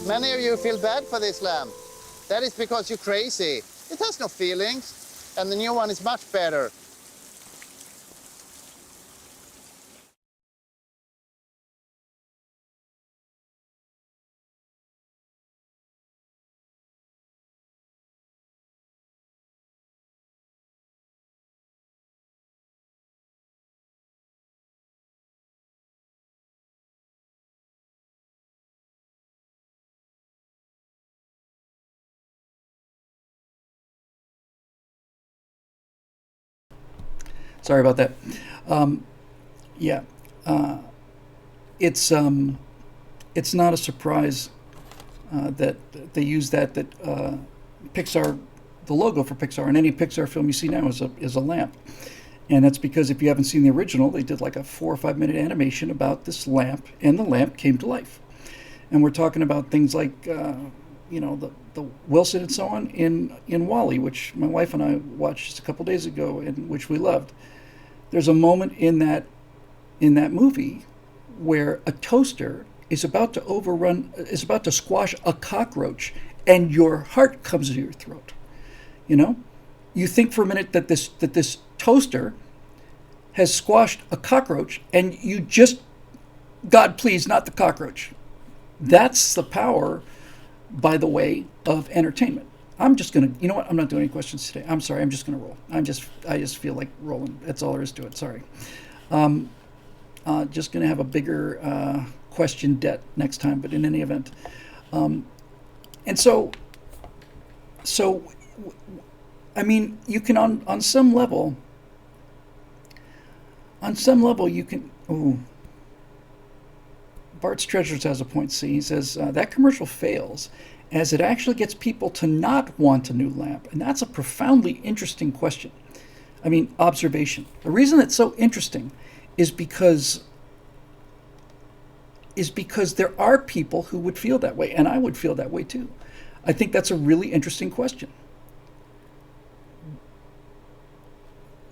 Speaker 2: Many of you feel bad for this lamp. That is because you're crazy. It has no feelings, and the new one is much better.
Speaker 1: Sorry about that. Yeah, it's not a surprise that they use that Pixar, the logo for Pixar in any Pixar film you see now is a lamp, and that's because if you haven't seen the original, they did like a 4 or 5 minute animation about this lamp, and the lamp came to life, and we're talking about things like the Wilson and so on in WALL-E, which my wife and I watched just a couple days ago, and which we loved. There's a moment in that movie where a toaster is about to squash a cockroach, and your heart comes to your throat. You think for a minute that this toaster has squashed a cockroach, and you just, God please, not the cockroach. That's the power, by the way, of entertainment. I'm just gonna, you know what? I'm not doing any questions today. I'm sorry. I'm just gonna roll. I just feel like rolling. That's all there is to it. Sorry. Just gonna have a bigger question debt next time. But in any event, and so, I mean, you can on some level you can. Ooh. Bart's Treasures has a point C. He says that commercial fails as it actually gets people to not want a new lamp. And that's a profoundly interesting question. I mean, observation. The reason it's so interesting is because is because there are people who would feel that way, and I would feel that way too. I think that's a really interesting question.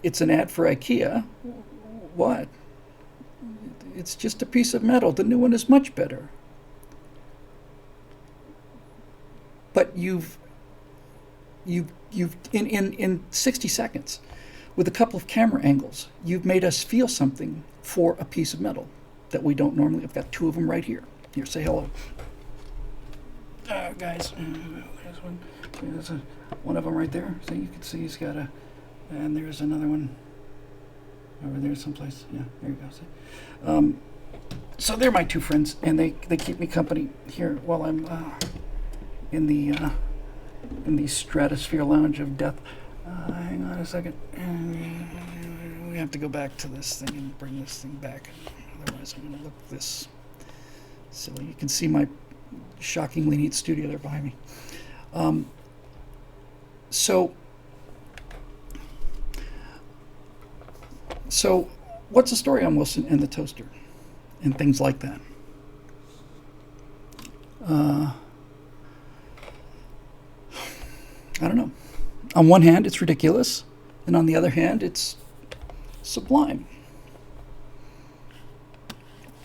Speaker 1: It's an ad for IKEA. What? It's just a piece of metal. The new one is much better. But you've in 60 seconds, with a couple of camera angles, you've made us feel something for a piece of metal that we don't normally. I've got two of them right here. Here, say hello. Guys, there's one. There's one of them right there. So you can see he's got a, and there's another one over there someplace. Yeah, there you go. See? So they're my two friends, and they keep me company here while I'm in the Stratosphere lounge of death. Hang on a second. We have to go back to this thing and bring this thing back. Otherwise, I'm going to look this silly. You can see my shockingly neat studio there behind me. So what's the story on Wilson and the toaster and things like that? I don't know. On one hand, it's ridiculous, and on the other hand, it's sublime.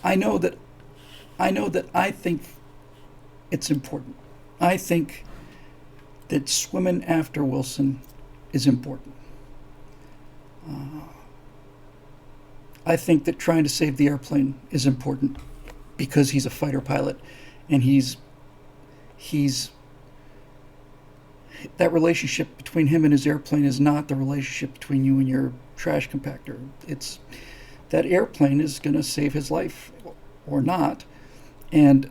Speaker 1: I know that I think it's important. I think that swimming after Wilson is important. I think that trying to save the airplane is important because he's a fighter pilot, and he's that relationship between him and his airplane is not the relationship between you and your trash compactor. It's that airplane is going to save his life or not, and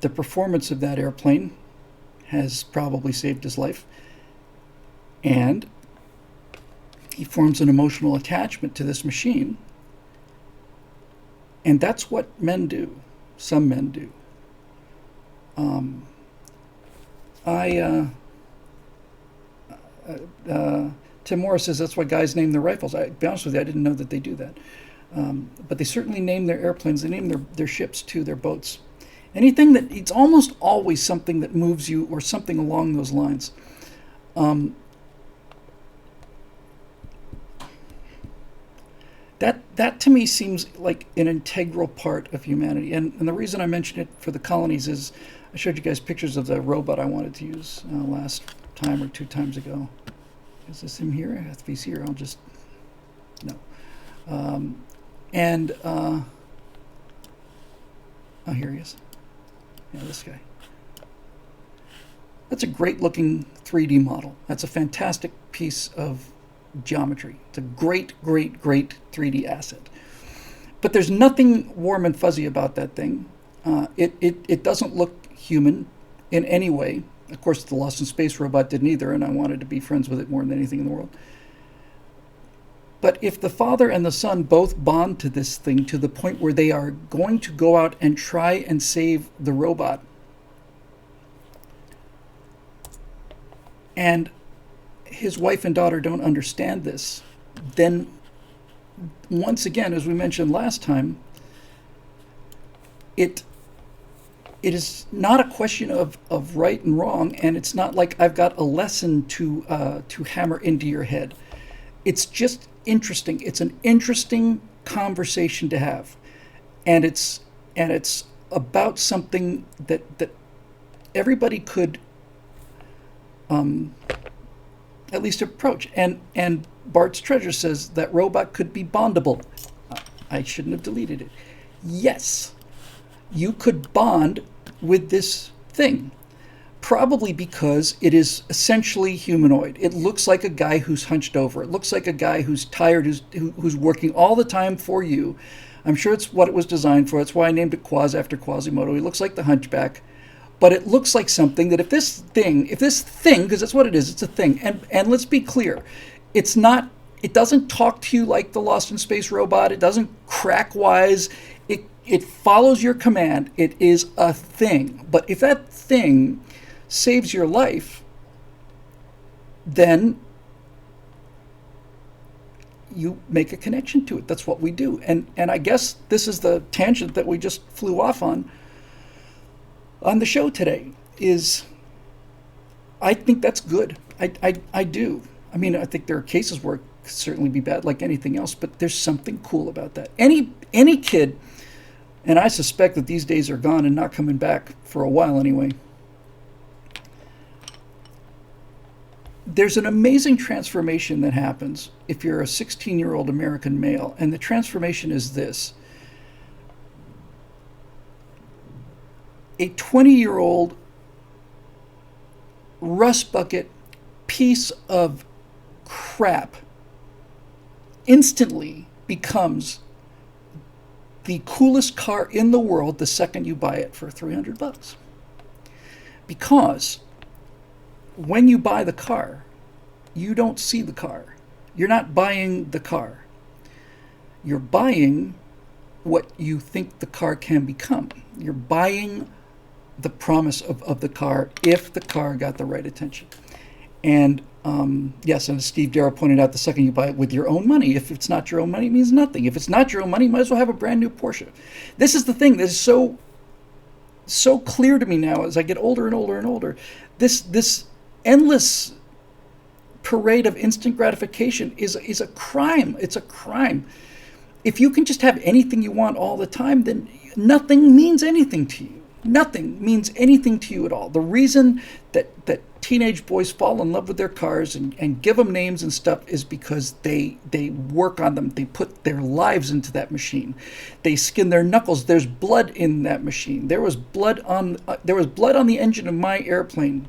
Speaker 1: the performance of that airplane has probably saved his life, and he forms an emotional attachment to this machine, and that's what men do. Some men do. Tim Morris says that's why guys name their rifles. To be honest with you, I didn't know that they do that. But they certainly name their airplanes. They name their ships too, their boats. Anything that, it's almost always something that moves you or something along those lines. That to me seems like an integral part of humanity. And the reason I mentioned it for the colonies is I showed you guys pictures of the robot I wanted to use last time or 2 times ago. Is this him here? If he's here, I'll just, no. Oh, here he is. Yeah, this guy. That's a great looking 3D model. That's a fantastic piece of geometry. It's a great, great, great 3D asset. But there's nothing warm and fuzzy about that thing. It doesn't look human in any way. Of course, the Lost in Space robot didn't either, and I wanted to be friends with it more than anything in the world. But if the father and the son both bond to this thing to the point where they are going to go out and try and save the robot, and his wife and daughter don't understand this, then once again, as we mentioned last time, it is not a question of right and wrong, and it's not like I've got a lesson to hammer into your head. It's just interesting. It's an interesting conversation to have, and it's about something that everybody could at least approach. And Bart's Treasure says that robot could be bondable. I shouldn't have deleted it. Yes, you could bond with this thing. Probably because it is essentially humanoid. It looks like a guy who's hunched over. It looks like a guy who's tired, who's working all the time for you. I'm sure it's what it was designed for. That's why I named it Quaz after Quasimodo. He looks like the Hunchback. But it looks like something that if this thing, because that's what it is, it's a thing. And let's be clear, it doesn't talk to you like the Lost in Space robot. It doesn't crack wise. It follows your command. It is a thing. But if that thing saves your life, then you make a connection to it. That's what we do. And I guess this is the tangent that we just flew off on the show today. Is I think that's good. I do. I mean, I think there are cases where it could certainly be bad, like anything else, but there's something cool about that. Any kid, and I suspect that these days are gone and not coming back for a while anyway. There's an amazing transformation that happens if you're a 16-year-old American male, and the transformation is this. A 20-year-old rust bucket piece of crap instantly becomes the coolest car in the world the second you buy it for $300. Because when you buy the car, you don't see the car. You're not buying the car. You're buying what you think the car can become. You're buying the promise of the car if the car got the right attention. And yes, and as Steve Darrow pointed out, the second you buy it with your own money, if it's not your own money, it means nothing. If it's not your own money, you might as well have a brand new Porsche. This is the thing that is so clear to me now as I get older and older and older. This endless parade of instant gratification is a crime. It's a crime. If you can just have anything you want all the time, then nothing means anything to you. Nothing means anything to you at all. The reason that teenage boys fall in love with their cars and give them names and stuff is because they work on them. They put their lives into that machine. They skin their knuckles. There's blood in that machine. There was blood on the engine of my airplane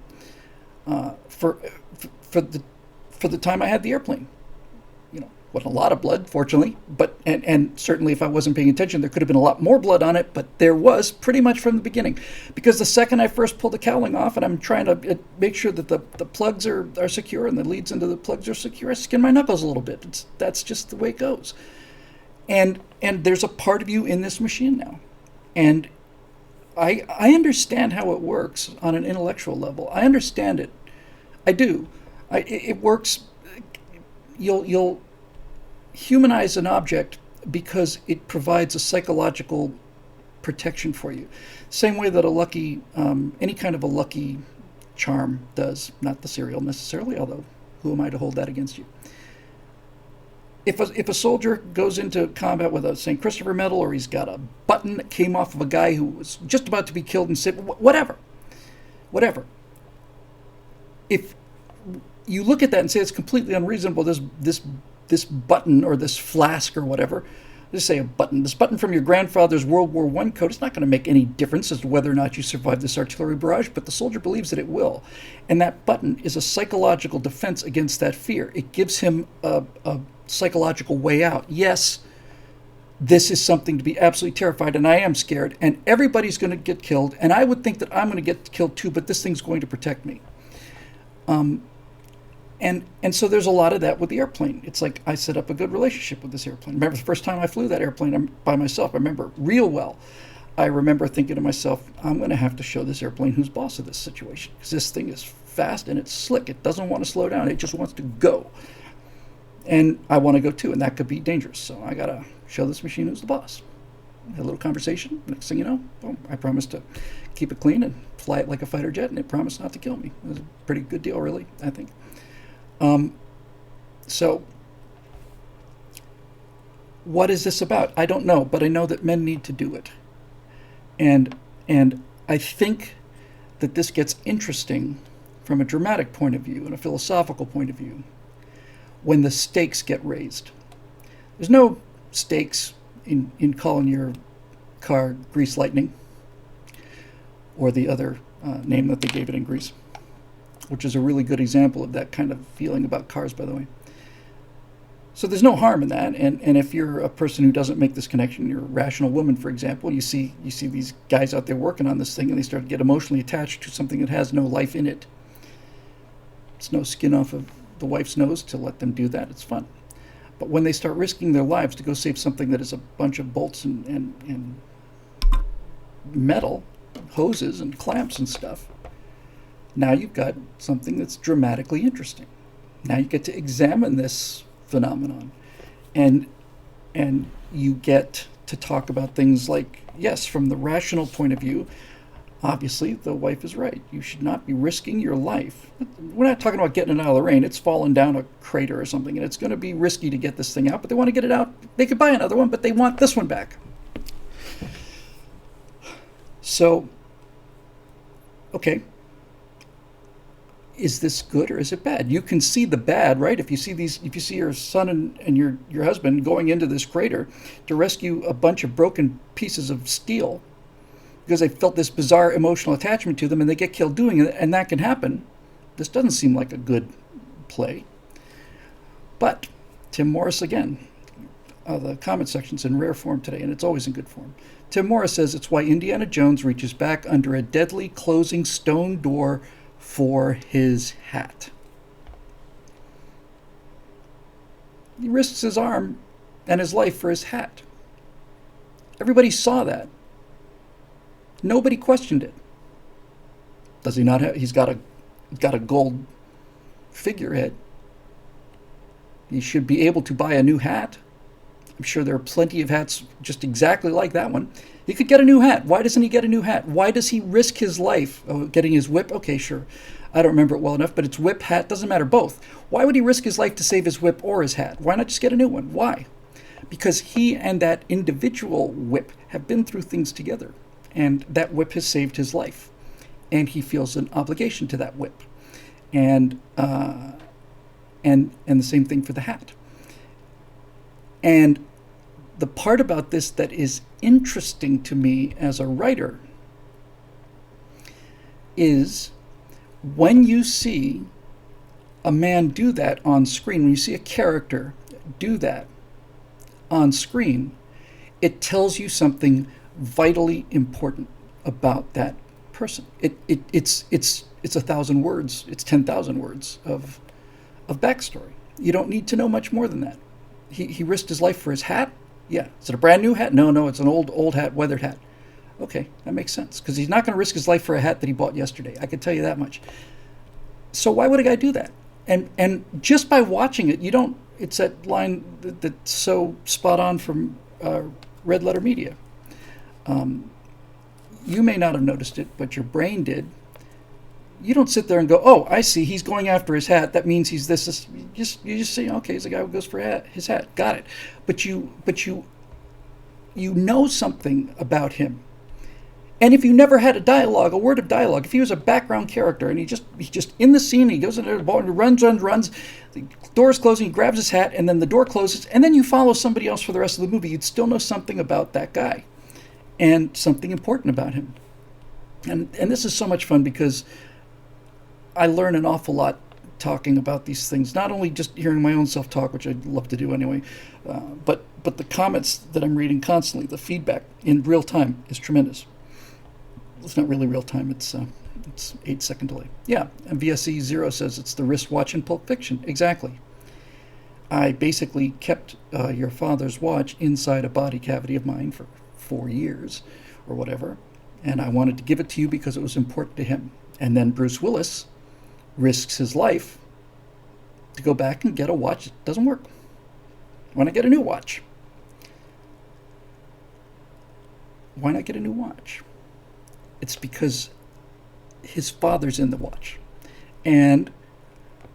Speaker 1: for the time I had the airplane. Wasn't a lot of blood, fortunately, but and certainly if I wasn't paying attention, there could have been a lot more blood on it, but there was pretty much from the beginning. Because the second I first pull the cowling off and I'm trying to make sure that the plugs are secure and the leads into the plugs are secure, I skin my knuckles a little bit. That's just the way it goes. And there's a part of you in this machine now. And I understand how it works on an intellectual level. I understand it. I do. It works. You'll humanize an object because it provides a psychological protection for you. Same way that any kind of a lucky charm does. Not the cereal necessarily, although who am I to hold that against you? If a soldier goes into combat with a St. Christopher medal, or he's got a button that came off of a guy who was just about to be killed and said, whatever. If you look at that and say it's completely unreasonable, this button or this flask or whatever, let's say this button from your grandfather's World War I coat, it's not going to make any difference as to whether or not you survive this artillery barrage, but the soldier believes that it will. And that button is a psychological defense against that fear. It gives him a psychological way out. Yes, this is something to be absolutely terrified, and I am scared, and everybody's going to get killed, and I would think that I'm going to get killed too, but this thing's going to protect me. And so there's a lot of that with the airplane. It's like I set up a good relationship with this airplane. I remember the first time I flew that airplane by myself. I remember real well. I remember thinking to myself, I'm going to have to show this airplane who's boss of this situation, because this thing is fast and it's slick. It doesn't want to slow down. It just wants to go. And I want to go too, and that could be dangerous. So I got to show this machine who's the boss. Had a little conversation. Next thing you know, boom, I promised to keep it clean and fly it like a fighter jet, and it promised not to kill me. It was a pretty good deal, really, I think. So what is this about? I don't know, but I know that men need to do it. And I think that this gets interesting from a dramatic point of view and a philosophical point of view when the stakes get raised. There's no stakes in calling your car Grease Lightning, or the other name that they gave it in Greece, which is a really good example of that kind of feeling about cars, by the way. So there's no harm in that, and if you're a person who doesn't make this connection, you're a rational woman, for example, you see these guys out there working on this thing, and they start to get emotionally attached to something that has no life in it. It's no skin off of the wife's nose to let them do that. It's fun. But when they start risking their lives to go save something that is a bunch of bolts and metal, hoses and clamps and stuff, now you've got something that's dramatically interesting. Now you get to examine this phenomenon. and you get to talk about things like, yes, from the rational point of view, obviously the wife is right. You should not be risking your life. We're not talking about getting it out of the rain. It's fallen down a crater or something, and it's going to be risky to get this thing out, but they want to get it out. They could buy another one, but they want this one back. So, okay, is this good or is it bad? You can see the bad, right? If you see your son and your husband going into this crater to rescue a bunch of broken pieces of steel because they felt this bizarre emotional attachment to them, and they get killed doing it, and that can happen. This doesn't seem like a good play. But Tim Morris again, the comment section's in rare form today, and it's always in good form. Tim Morris says it's why Indiana Jones reaches back under a deadly closing stone door for his hat. He risks his arm and his life for his hat. Everybody saw that. Nobody questioned it. Does he not have? He's got a gold figurehead. He should be able to buy a new hat. I'm sure there are plenty of hats just exactly like that one. He could get a new hat. Why doesn't he get a new hat? Why does he risk his life? Oh, getting his whip? Okay, sure. I don't remember it well enough, but it's whip, hat, doesn't matter, both. Why would he risk his life to save his whip or his hat? Why not just get a new one? Why? Because he and that individual whip have been through things together, and that whip has saved his life, and he feels an obligation to that whip. And the same thing for the hat. And the part about this that is interesting to me as a writer is when you see a man do that on screen, when you see a character do that on screen, it tells you something vitally important about that person. It's 1,000 words, it's 10,000 words of backstory. You don't need to know much more than that. He risked his life for his hat? Yeah. Is it a brand new hat? No, it's an old hat, weathered hat. Okay, that makes sense, because he's not going to risk his life for a hat that he bought yesterday. I can tell you that much. So why would a guy do that? And just by watching it, you don't. It's that line that's so spot on from Red Letter Media. You may not have noticed it, but your brain did. You don't sit there and go, "Oh, I see. He's going after his hat. That means he's this." You just say, "Okay, he's a guy who goes for his hat. Got it." But you know something about him. And if you never had a word of dialogue, if he was a background character and he just in the scene, he goes into the bar and he runs, the door's closing, he grabs his hat, and then the door closes, and then you follow somebody else for the rest of the movie, you'd still know something about that guy and something important about him. And this is so much fun because I learn an awful lot talking about these things, not only just hearing my own self-talk, which I'd love to do anyway, but the comments that I'm reading constantly, the feedback in real time is tremendous. It's not really real time, it's 8-second delay. Yeah, and VSE0 says it's the wristwatch in Pulp Fiction. Exactly. I basically kept your father's watch inside a body cavity of mine for 4 years or whatever, and I wanted to give it to you because it was important to him. And then Bruce Willis risks his life to go back and get a watch that doesn't work. Why not get a new watch? Why not get a new watch? It's because his father's in the watch. And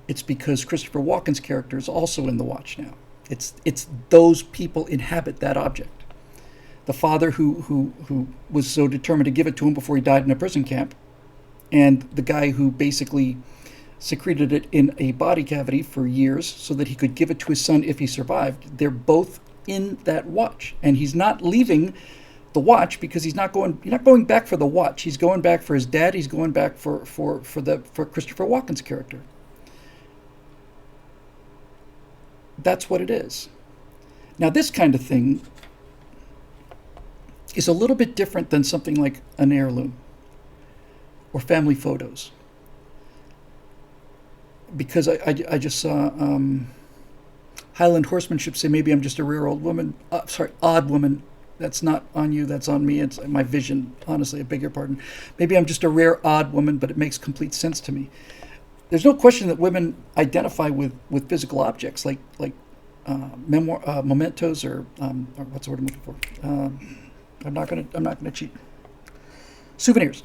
Speaker 1: it's because Christopher Walken's character is also in the watch now. It's those people inhabit that object. The father who was so determined to give it to him before he died in a prison camp, and the guy who basically secreted it in a body cavity for years so that he could give it to his son if he survived. They're both in that watch. And he's not leaving the watch because he's not going back for the watch. He's going back for his dad. He's going back for Christopher Walken's character. That's what it is. Now, this kind of thing is a little bit different than something like an heirloom or family photos. Because I just saw Highland Horsemanship say, maybe I'm just a rare odd woman. That's not on you, that's on me. It's my vision, honestly, I beg your pardon. Maybe I'm just a rare odd woman, but it makes complete sense to me. There's no question that women identify with physical objects like mementos, or what's the word I'm looking for? I'm not gonna cheat. Souvenirs,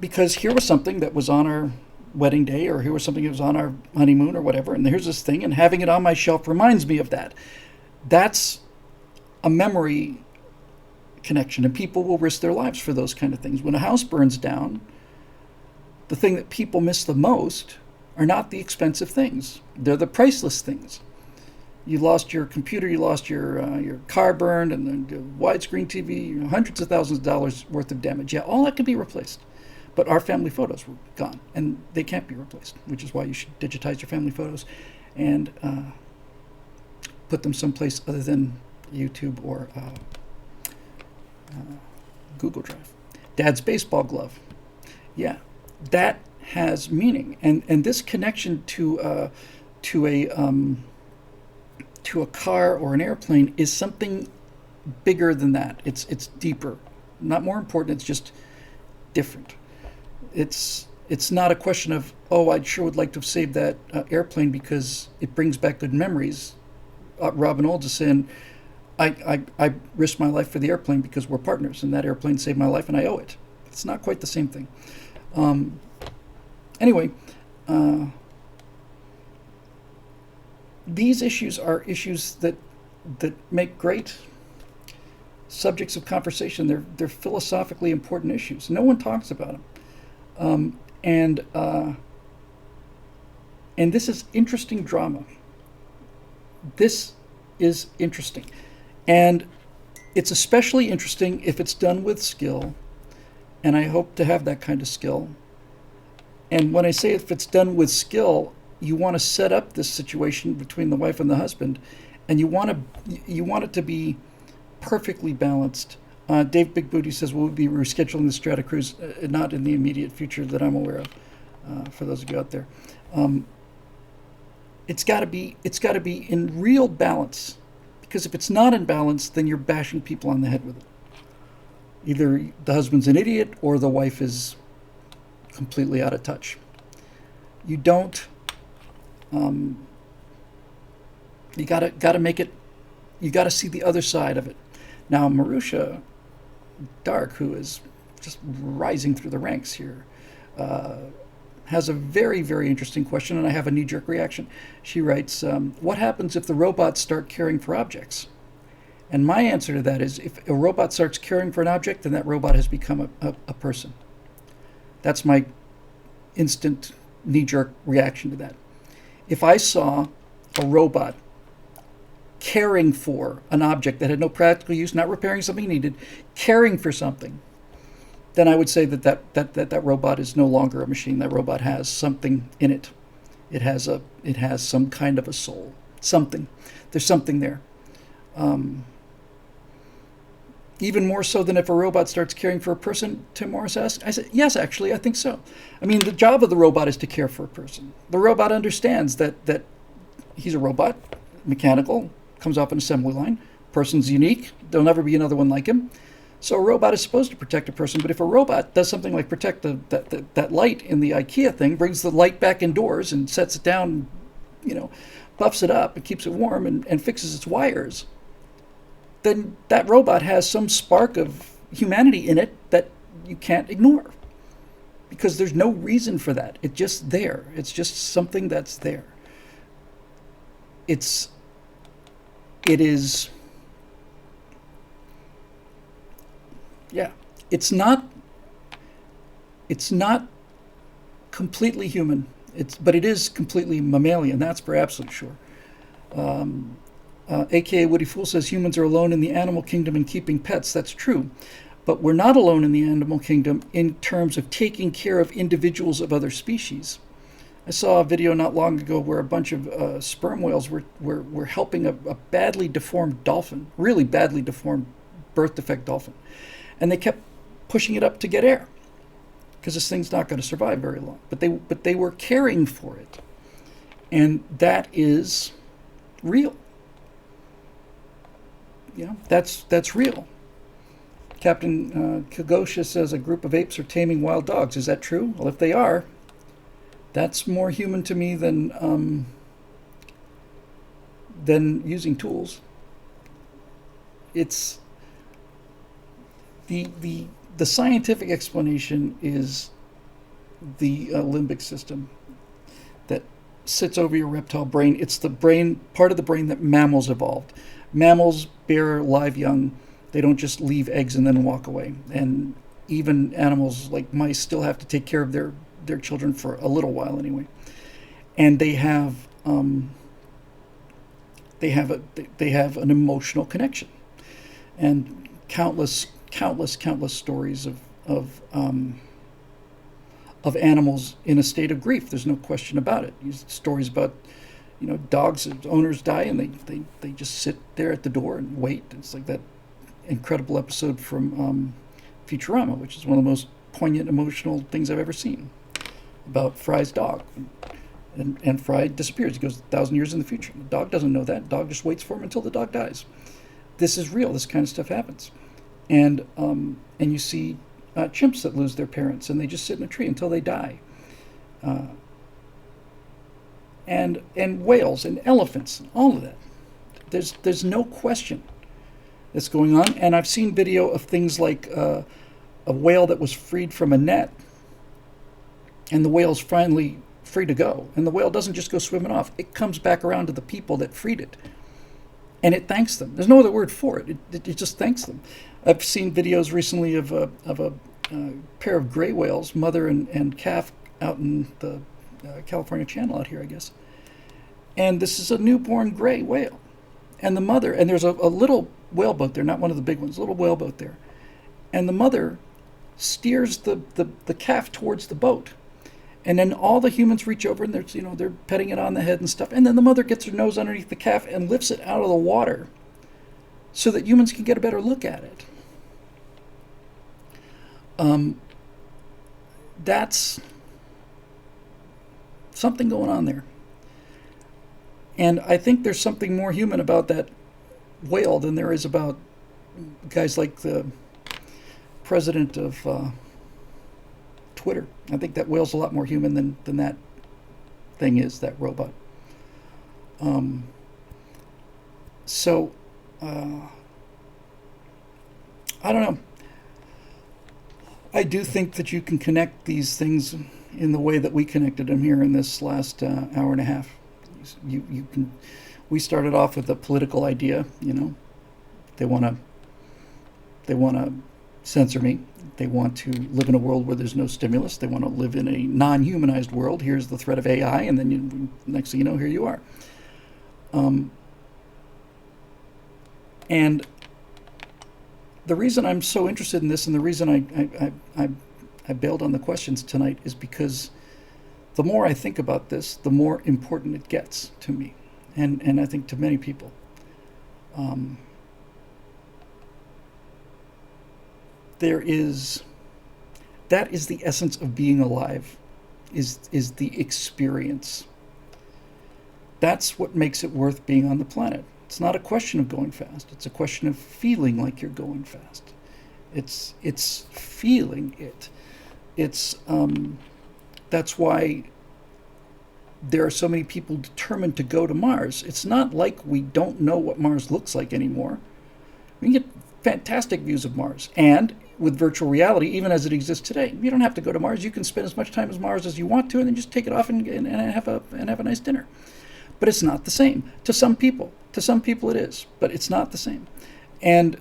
Speaker 1: because here was something that was on our wedding day, or here was something that was on our honeymoon or whatever, and here's this thing, and having it on my shelf reminds me of that. That's a memory connection, and people will risk their lives for those kind of things. When a house burns down, the thing that people miss the most are not the expensive things. They're the priceless things. You lost your computer, you lost your car burned, and then the widescreen TV, hundreds of thousands of dollars worth of damage. Yeah, all that can be replaced. But our family photos were gone, and they can't be replaced, which is why you should digitize your family photos and put them someplace other than YouTube or Google Drive. Dad's baseball glove. Yeah, that has meaning, and this connection to a car or an airplane is something bigger than that. It's deeper, not more important. It's just different. It's not a question of, oh, I sure would like to have saved that airplane because it brings back good memories. Robin Olds is saying, I risked my life for the airplane because we're partners, and that airplane saved my life, and I owe it. It's not quite the same thing. Anyway, these issues are issues that make great subjects of conversation. They're philosophically important issues. No one talks about them. And this is interesting drama. This is interesting. And it's especially interesting if it's done with skill, and I hope to have that kind of skill. And when I say if it's done with skill, you want to set up this situation between the wife and the husband, and you want it to be perfectly balanced. Dave Big Booty says we'll be rescheduling the Strata Cruise, not in the immediate future that I'm aware of. For those of you out there, it's got to be in real balance, because if it's not in balance, then you're bashing people on the head with it. Either the husband's an idiot or the wife is completely out of touch. You don't. You gotta make it. You gotta see the other side of it. Now, Marusha Dark, who is just rising through the ranks here, has a very, very interesting question, and I have a knee-jerk reaction. She writes, what happens if the robots start caring for objects? And my answer to that is, if a robot starts caring for an object, then that robot has become a person. That's my instant knee-jerk reaction to that. If I saw a robot caring for an object that had no practical use, not repairing something needed, caring for something, then I would say that robot is no longer a machine. That robot has something in it. It has some kind of a soul. Something. There's something there. Even more so than if a robot starts caring for a person, Tim Morris asked. I said, yes, actually, I think so. I mean, the job of the robot is to care for a person. The robot understands that he's a robot, mechanical, comes off an assembly line. Person's unique. There'll never be another one like him. So a robot is supposed to protect a person, but if a robot does something like protect that light in the IKEA thing, brings the light back indoors and sets it down, buffs it up and keeps it warm and fixes its wires, then that robot has some spark of humanity in it that you can't ignore, because there's no reason for that. It's just there. It's just something that's there. It is. Yeah, it's not completely human. But it is completely mammalian. That's for absolute sure. AKA Woody Fool says humans are alone in the animal kingdom in keeping pets. That's true, but we're not alone in the animal kingdom in terms of taking care of individuals of other species. I saw a video not long ago where a bunch of sperm whales were helping a badly deformed dolphin, really badly deformed birth defect dolphin. And they kept pushing it up to get air because this thing's not going to survive very long. But they were caring for it, and that is real. That's real. Captain Kagosha says a group of apes are taming wild dogs. Is that true? Well, if they are, that's more human to me than than using tools. It's the scientific explanation is the limbic system that sits over your reptile brain. It's the brain, part of the brain that mammals evolved. Mammals bear live young. They don't just leave eggs and then walk away. And even animals like mice still have to take care of their children for a little while anyway. And they have an emotional connection, and countless stories of animals in a state of grief. There's no question about it. Stories about, dogs, owners die and they just sit there at the door and wait. It's like that incredible episode from Futurama, which is one of the most poignant emotional things I've ever seen, about Fry's dog. And Fry disappears. He goes 1,000 years in the future. The dog doesn't know that. The dog just waits for him until the dog dies. This is real. This kind of stuff happens. And you see chimps that lose their parents, and they just sit in a tree until they die. And whales and elephants, and all of that. There's no question that's going on. And I've seen video of things like a whale that was freed from a net, and the whale's finally free to go. And the whale doesn't just go swimming off. It comes back around to the people that freed it. And it thanks them. There's no other word for it. It just thanks them. I've seen videos recently of a pair of gray whales, mother and calf, out in the California Channel out here, I guess. And this is a newborn gray whale. And the mother, and there's a little whaleboat there, not one of the big ones, a little whaleboat there. And the mother steers the calf towards the boat. And then all the humans reach over and they're petting it on the head and stuff. And then the mother gets her nose underneath the calf and lifts it out of the water so that humans can get a better look at it. That's something going on there. And I think there's something more human about that whale than there is about guys like the president of Twitter. I think that whale's a lot more human than that thing is, that robot. So I don't know. I do think that you can connect these things in the way that we connected them here in this last hour and a half. You can. We started off with a political idea. They want to censor me. They want to live in a world where there's no stimulus. They want to live in a non-humanized world. Here's the threat of AI, and then next thing you know, here you are. And the reason I'm so interested in this, and the reason I bailed on the questions tonight, is because the more I think about this, the more important it gets to me, and I think to many people. That is the essence of being alive, is the experience. That's what makes it worth being on the planet. It's not a question of going fast. It's a question of feeling like you're going fast. It's feeling it. That's why there are so many people determined to go to Mars. It's not like we don't know what Mars looks like anymore. We can get fantastic views of Mars. And with virtual reality, even as it exists today, you don't have to go to Mars. You can spend as much time as Mars as you want to, and then just take it off and have a nice dinner. But it's not the same to some people. To some people it is, but it's not the same. And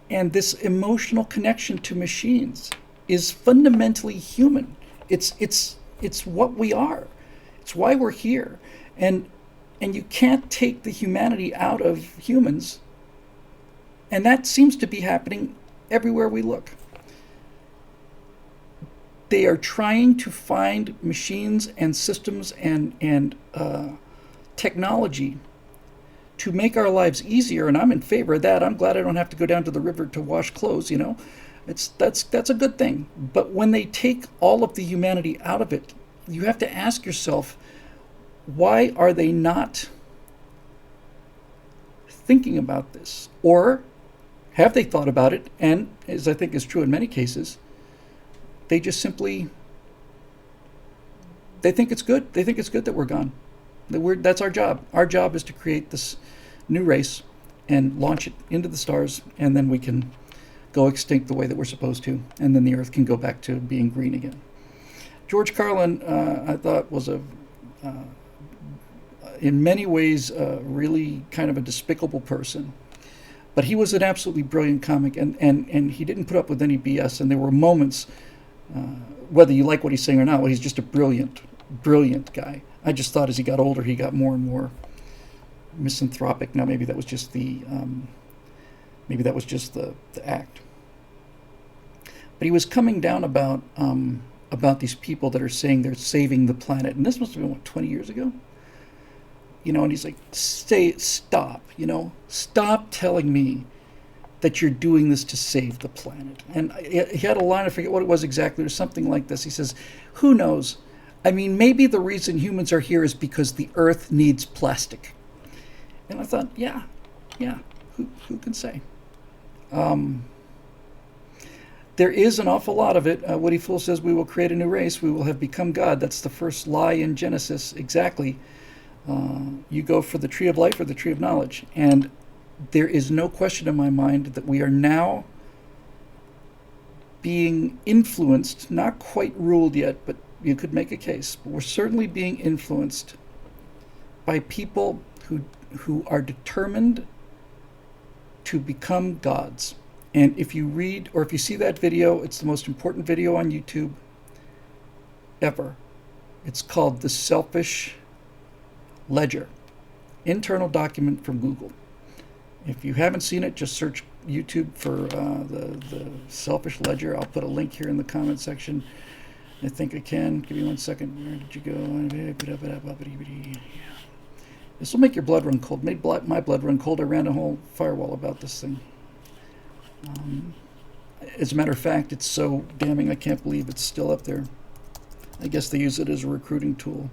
Speaker 1: this emotional connection to machines is fundamentally human. It's what we are. It's why we're here. And you can't take the humanity out of humans. And that seems to be happening everywhere we look. They are trying to find machines and systems and technology to make our lives easier, and I'm in favor of that. I'm glad I don't have to go down to the river to wash clothes. That's a good thing. But when they take all of the humanity out of it, you have to ask yourself, why are they not thinking about this? Or have they thought about it? And as I think is true in many cases, they think it's good. They think it's good that we're gone. That's our job. Our job is to create this new race and launch it into the stars, and then we can go extinct the way that we're supposed to, and then the Earth can go back to being green again. George Carlin, I thought, was in many ways, really kind of a despicable person. But he was an absolutely brilliant comic, and he didn't put up with any BS. And there were moments, whether you like what he's saying or not, well, he's just a brilliant, brilliant guy. I just thought as he got older, he got more and more misanthropic. Now maybe that was just the act. But he was coming down about these people that are saying they're saving the planet, and this must have been 20 years ago. And he's like, stop, stop telling me that you're doing this to save the planet. And he had a line, I forget what it was exactly, or something like this. He says, who knows? I mean, maybe the reason humans are here is because the Earth needs plastic. And I thought, yeah, who can say? There is an awful lot of it. Woody Fool says, we will create a new race. We will have become God. That's the first lie in Genesis. Exactly. You go for the tree of life or the tree of knowledge. And there is no question in my mind that we are now being influenced, not quite ruled yet, but you could make a case. But we're certainly being influenced by people who are determined to become gods. And if you read or if you see that video, it's the most important video on YouTube ever. It's called The Selfish Ledger, internal document from Google. If you haven't seen it, just search YouTube for the Selfish Ledger. I'll put a link here in the comment section. I think I can. Give me 1 second. Where did you go? This will make your blood run cold. Made my blood run cold. I ran a whole firewall about this thing. As a matter of fact, it's so damning I can't believe it's still up there. I guess they use it as a recruiting tool.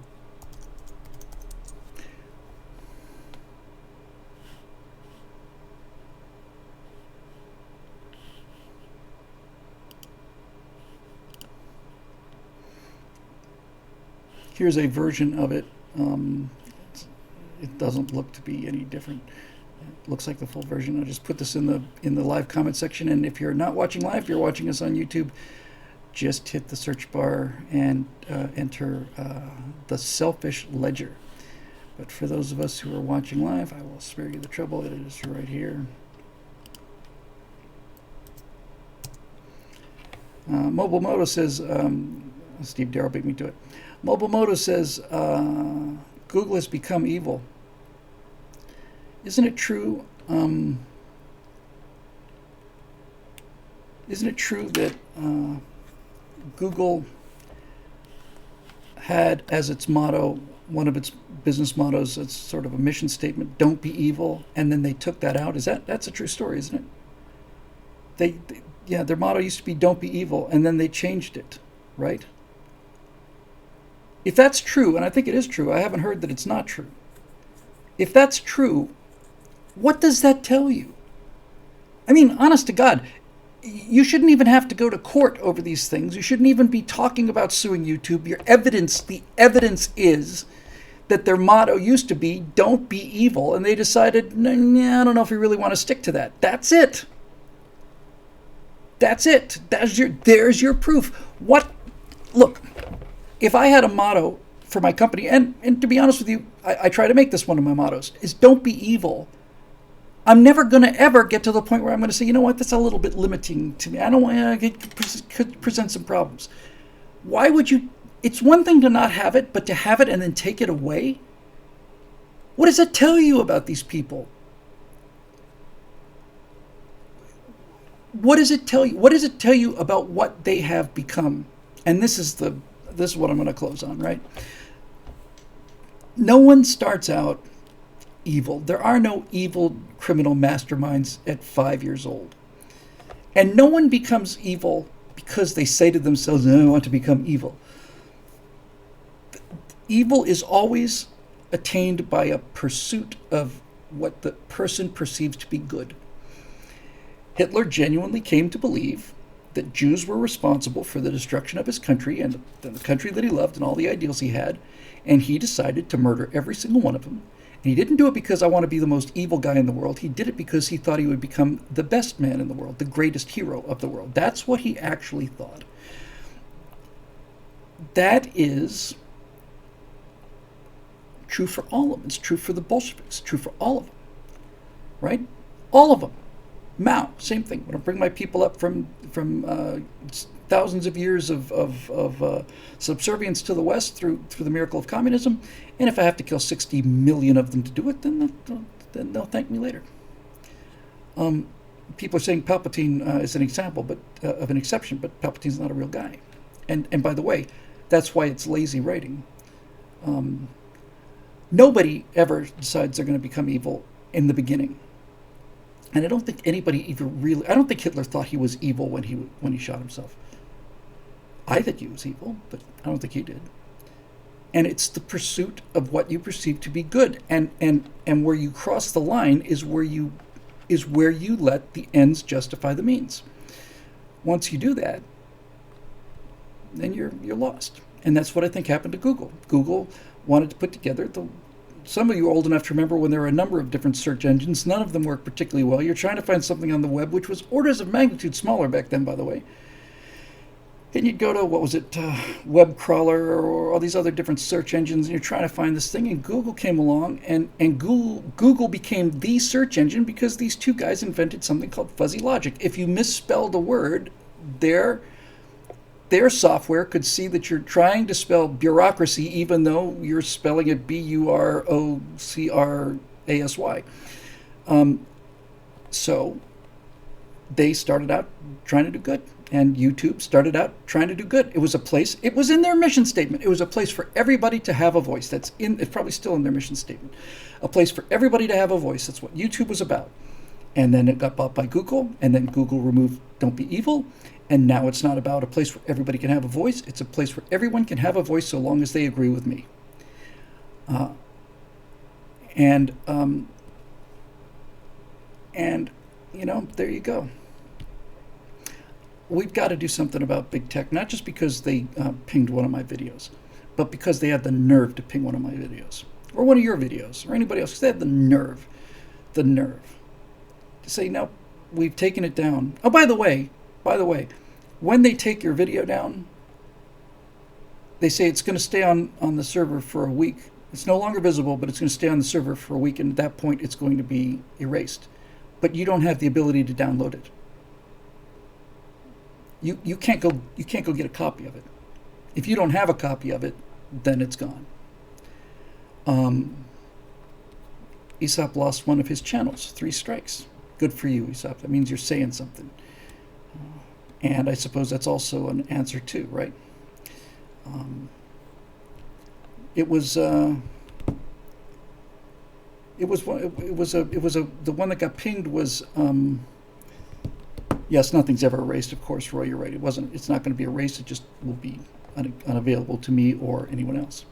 Speaker 1: Here's a version of it. It doesn't look to be any different. It looks like the full version. I'll just put this in the live comment section. And if you're not watching live, if you're watching us on YouTube, just hit the search bar and enter The Selfish Ledger. But for those of us who are watching live, I will spare you the trouble. It is right here. Mobile Moto says, Steve Darrell beat me to it. Mobile Moto says, Google has become evil. Isn't it true? Isn't it true that Google had as its motto, one of its business mottos, it's sort of a mission statement, don't be evil, and then they took that out? That's a true story, isn't it? Their motto used to be don't be evil, and then they changed it, right? If that's true, and I think it is true, I haven't heard that it's not true. If that's true, what does that tell you? I mean, honest to God, you shouldn't even have to go to court over these things. You shouldn't even be talking about suing YouTube. The evidence is that their motto used to be, don't be evil, and they decided, nah, I don't know if we really want to stick to that. That's it. That's it. There's your proof. Look, if I had a motto for my company, and to be honest with you, I try to make this one of my mottos, is don't be evil. I'm never going to ever get to the point where I'm going to say, you know what, that's a little bit limiting to me. I don't want to could present some problems. Why would you? It's one thing to not have it, but to have it and then take it away? What does that tell you about these people? What does it tell you? What does it tell you about what they have become? And this is what I'm going to close on, right? No one starts out evil. There are no evil criminal masterminds at 5 years old. And no one becomes evil because they say to themselves, I want to become evil. Evil is always attained by a pursuit of what the person perceives to be good. Hitler genuinely came to believe that Jews were responsible for the destruction of his country and the country that he loved and all the ideals he had. And he decided to murder every single one of them. And he didn't do it because I want to be the most evil guy in the world. He did it because he thought he would become the best man in the world, the greatest hero of the world. That's what he actually thought. That is true for all of them. It's true for the Bolsheviks. It's true for all of them. Right? All of them. Mao, same thing. When I bring my people up from thousands of years of subservience to the West through the miracle of communism, and if I have to kill 60 million of them to do it, then they'll thank me later. People are saying Palpatine is an example, but of an exception, but Palpatine's not a real guy. And by the way, that's why it's lazy writing. Nobody ever decides they're going to become evil in the beginning. And I don't think anybody even really... I don't think Hitler thought he was evil when he shot himself. I think he was evil, but I don't think he did. And it's the pursuit of what you perceive to be good. And where you cross the line is where you let the ends justify the means. Once you do that, then you're lost. And that's what I think happened to Google. Google wanted to put together some of you are old enough to remember when there were a number of different search engines. None of them worked particularly well. You're trying to find something on the web, which was orders of magnitude smaller back then, by the way. And you'd go to, web crawler or all these other different search engines, and you're trying to find this thing, and Google came along, and Google became the search engine because these two guys invented something called fuzzy logic. If you misspelled a word, their software could see that you're trying to spell bureaucracy even though you're spelling it bureaucrasy. So they started out trying to do good. And YouTube started out trying to do good. It was in their mission statement. It was a place for everybody to have a voice. It's probably still in their mission statement. A place for everybody to have a voice. That's what YouTube was about. And then it got bought by Google, and then Google removed Don't Be Evil. And now it's not about a place where everybody can have a voice. It's a place where everyone can have a voice so long as they agree with me. There you go. We've got to do something about big tech, not just because they pinged one of my videos, but because they had the nerve to ping one of my videos, or one of your videos, or anybody else. Because they had the nerve to say, no, we've taken it down. Oh, by the way, when they take your video down, they say it's going to stay on the server for a week. It's no longer visible, but it's going to stay on the server for a week, and at that point, it's going to be erased. But you don't have the ability to download it. You can't go get a copy of it. If you don't have a copy of it, then it's gone. Aesop lost one of his channels, 3 strikes. Good for you, Aesop. That means you're saying something. And I suppose that's also an answer too, right? The one that got pinged was. Yes, nothing's ever erased, of course, Roy, you're right. It's not going to be erased. It just will be unavailable to me or anyone else.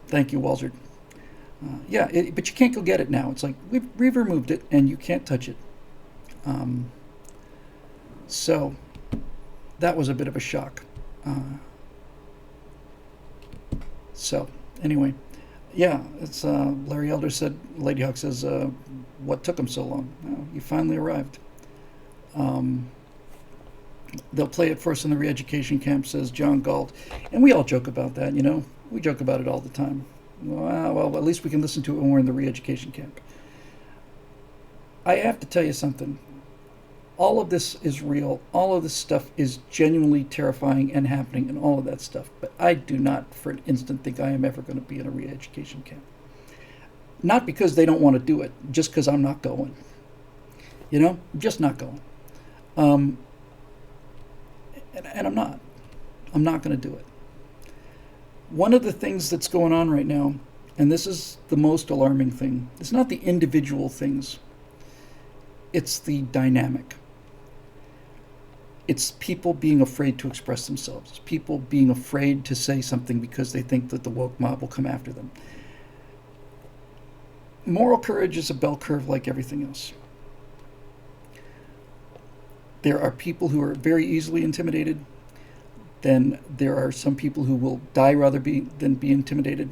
Speaker 1: Thank you, Walzard. But you can't go get it now. It's like, we've removed it, and you can't touch it. So, that was a bit of a shock. Anyway, it's Larry Elder said, Lady Hawk says, what took him so long? Well, you finally arrived. They'll play it for us in the re-education camp, says John Galt. And we all joke about that, We joke about it all the time. Well, at least we can listen to it when we're in the re-education camp. I have to tell you something. All of this is real. All of this stuff is genuinely terrifying and happening and all of that stuff. But I do not for an instant think I am ever going to be in a re-education camp. Not because they don't want to do it, just because I'm not going. I'm just not going. And I'm not. I'm not going to do it. One of the things that's going on right now, and this is the most alarming thing, it's not the individual things. It's the dynamic. It's people being afraid to express themselves. It's people being afraid to say something because they think that the woke mob will come after them. Moral courage is a bell curve like everything else. There are people who are very easily intimidated, then there are some people who will die rather than be intimidated.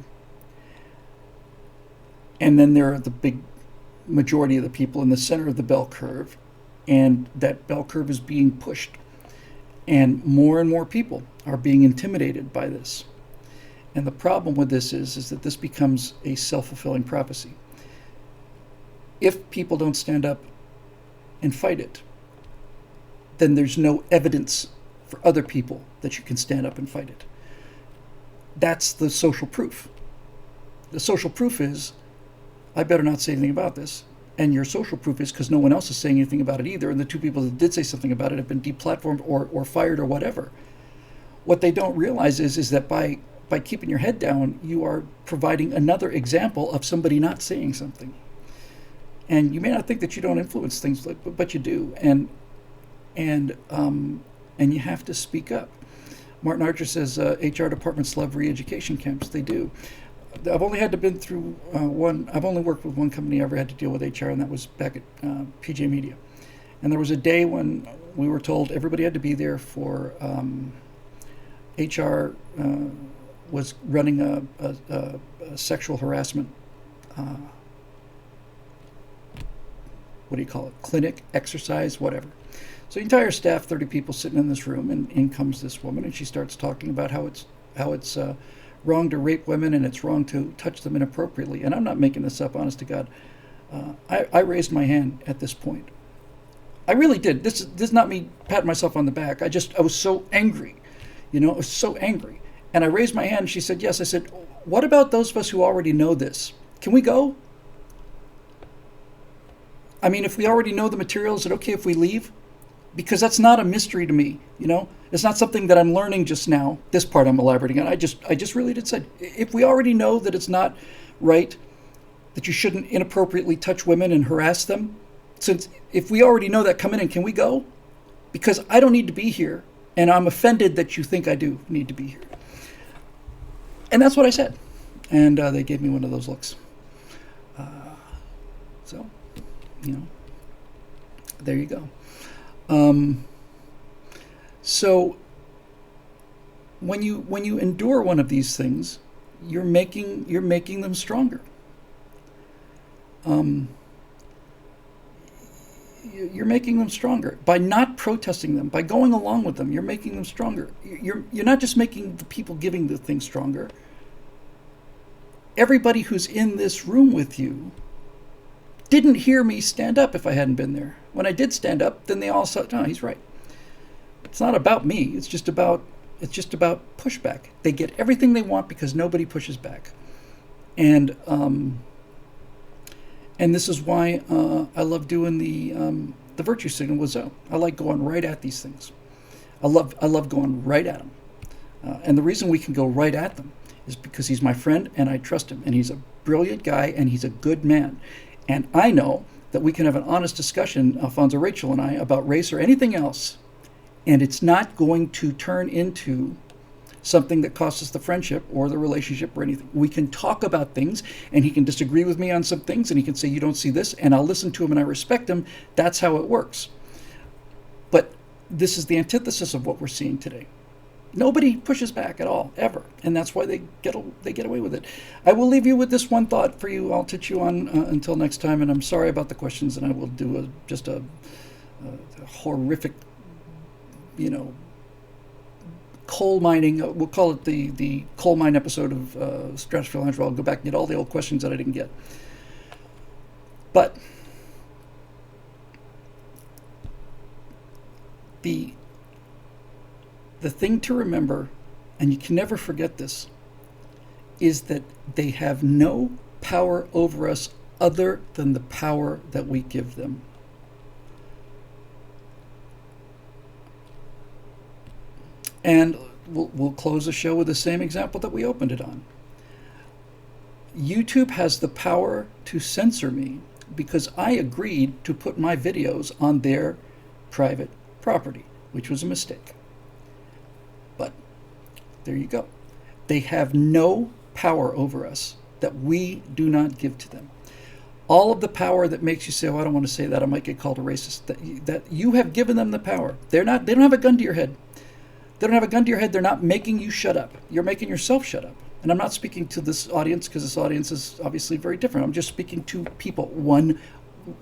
Speaker 1: And then there are the big majority of the people in the center of the bell curve, and that bell curve is being pushed. And more people are being intimidated by this. And the problem with this is that this becomes a self-fulfilling prophecy. If people don't stand up and fight it, then there's no evidence for other people that you can stand up and fight it. That's the social proof. The social proof is, I better not say anything about this. And your social proof is because no one else is saying anything about it either. And the two people that did say something about it have been deplatformed or fired or whatever. What they don't realize is that by keeping your head down, you are providing another example of somebody not saying something. And you may not think that you don't influence things, but you do. And you have to speak up. Martin Archer says HR departments love re-education camps. They do. I've only been through one. I've only worked with one company I ever had to deal with HR, and that was back at PJ Media. And there was a day when we were told everybody had to be there for HR was running a sexual harassment. What do you call it? Clinic, exercise, whatever. So the entire staff, 30 people, sitting in this room, and in comes this woman, and she starts talking about how it's wrong to rape women and it's wrong to touch them inappropriately. And I'm not making this up, honest to God. I raised my hand at this point. I really did. This is not me patting myself on the back. I was so angry. I was so angry. And I raised my hand and she said, yes. I said, what about those of us who already know this? Can we go? I mean, if we already know the material, is it okay if we leave? Because that's not a mystery to me, It's not something that I'm learning just now. This part I'm elaborating on. I just really did say, if we already know that it's not right, that you shouldn't inappropriately touch women and harass them, since if we already know that, come in and can we go? Because I don't need to be here, and I'm offended that you think I do need to be here. And that's what I said. And they gave me one of those looks. So, there you go. So when you endure one of these things, you're making them stronger. You're making them stronger by not protesting them, by going along with them. You're making them stronger. You're not just making the people giving the thing stronger. Everybody who's in this room with you didn't hear me stand up if I hadn't been there. When I did stand up, then they all said, "No, he's right." It's not about me. It's just about pushback. They get everything they want because nobody pushes back, and this is why I love doing the virtue signal with Zoe. I like going right at these things. I love going right at them, and the reason we can go right at them is because he's my friend and I trust him, and he's a brilliant guy and he's a good man, and I know that we can have an honest discussion, Alfonso, Rachel, and I, about race or anything else, and it's not going to turn into something that costs us the friendship or the relationship or anything. We can talk about things, and he can disagree with me on some things, and he can say, you don't see this, and I'll listen to him and I respect him. That's how it works. But this is the antithesis of what we're seeing today. Nobody pushes back at all, ever, and that's why they get away with it. I will leave you with this one thought for you. I'll touch you on until next time, and I'm sorry about the questions, and I will do just a horrific, coal mining. We'll call it the coal mine episode of Stratosphere Lounge, where I'll go back and get all the old questions that I didn't get. But the thing to remember, and you can never forget this, is that they have no power over us other than the power that we give them. And we'll close the show with the same example that we opened it on. YouTube has the power to censor me because I agreed to put my videos on their private property, which was a mistake. But there you go. They have no power over us that we do not give to them. All of the power that makes you say, "Oh, I don't want to say that, I might get called a racist," that you have given them the power. They don't have a gun to your head. They don't have a gun to your head. They're not making you shut up. You're making yourself shut up. And I'm not speaking to this audience because this audience is obviously very different. I'm just speaking to people. One,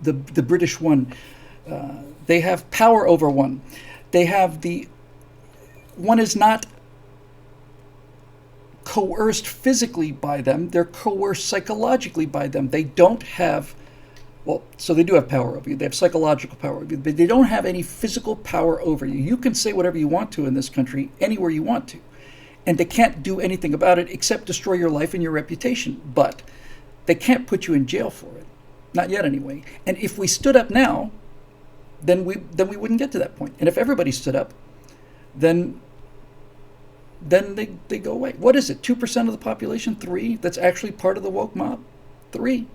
Speaker 1: the British one, they have power over one. They have one is not coerced physically by them. They're coerced psychologically by them. They don't have, well, so they do have power over you. They have psychological power over you, but they don't have any physical power over you. You can say whatever you want to in this country, anywhere you want to. And they can't do anything about it except destroy your life and your reputation. But they can't put you in jail for it. Not yet, anyway. And if we stood up now, then we wouldn't get to that point. And if everybody stood up, then they go away. What is it? 2% of the population? 3? That's actually part of the woke mob? 3.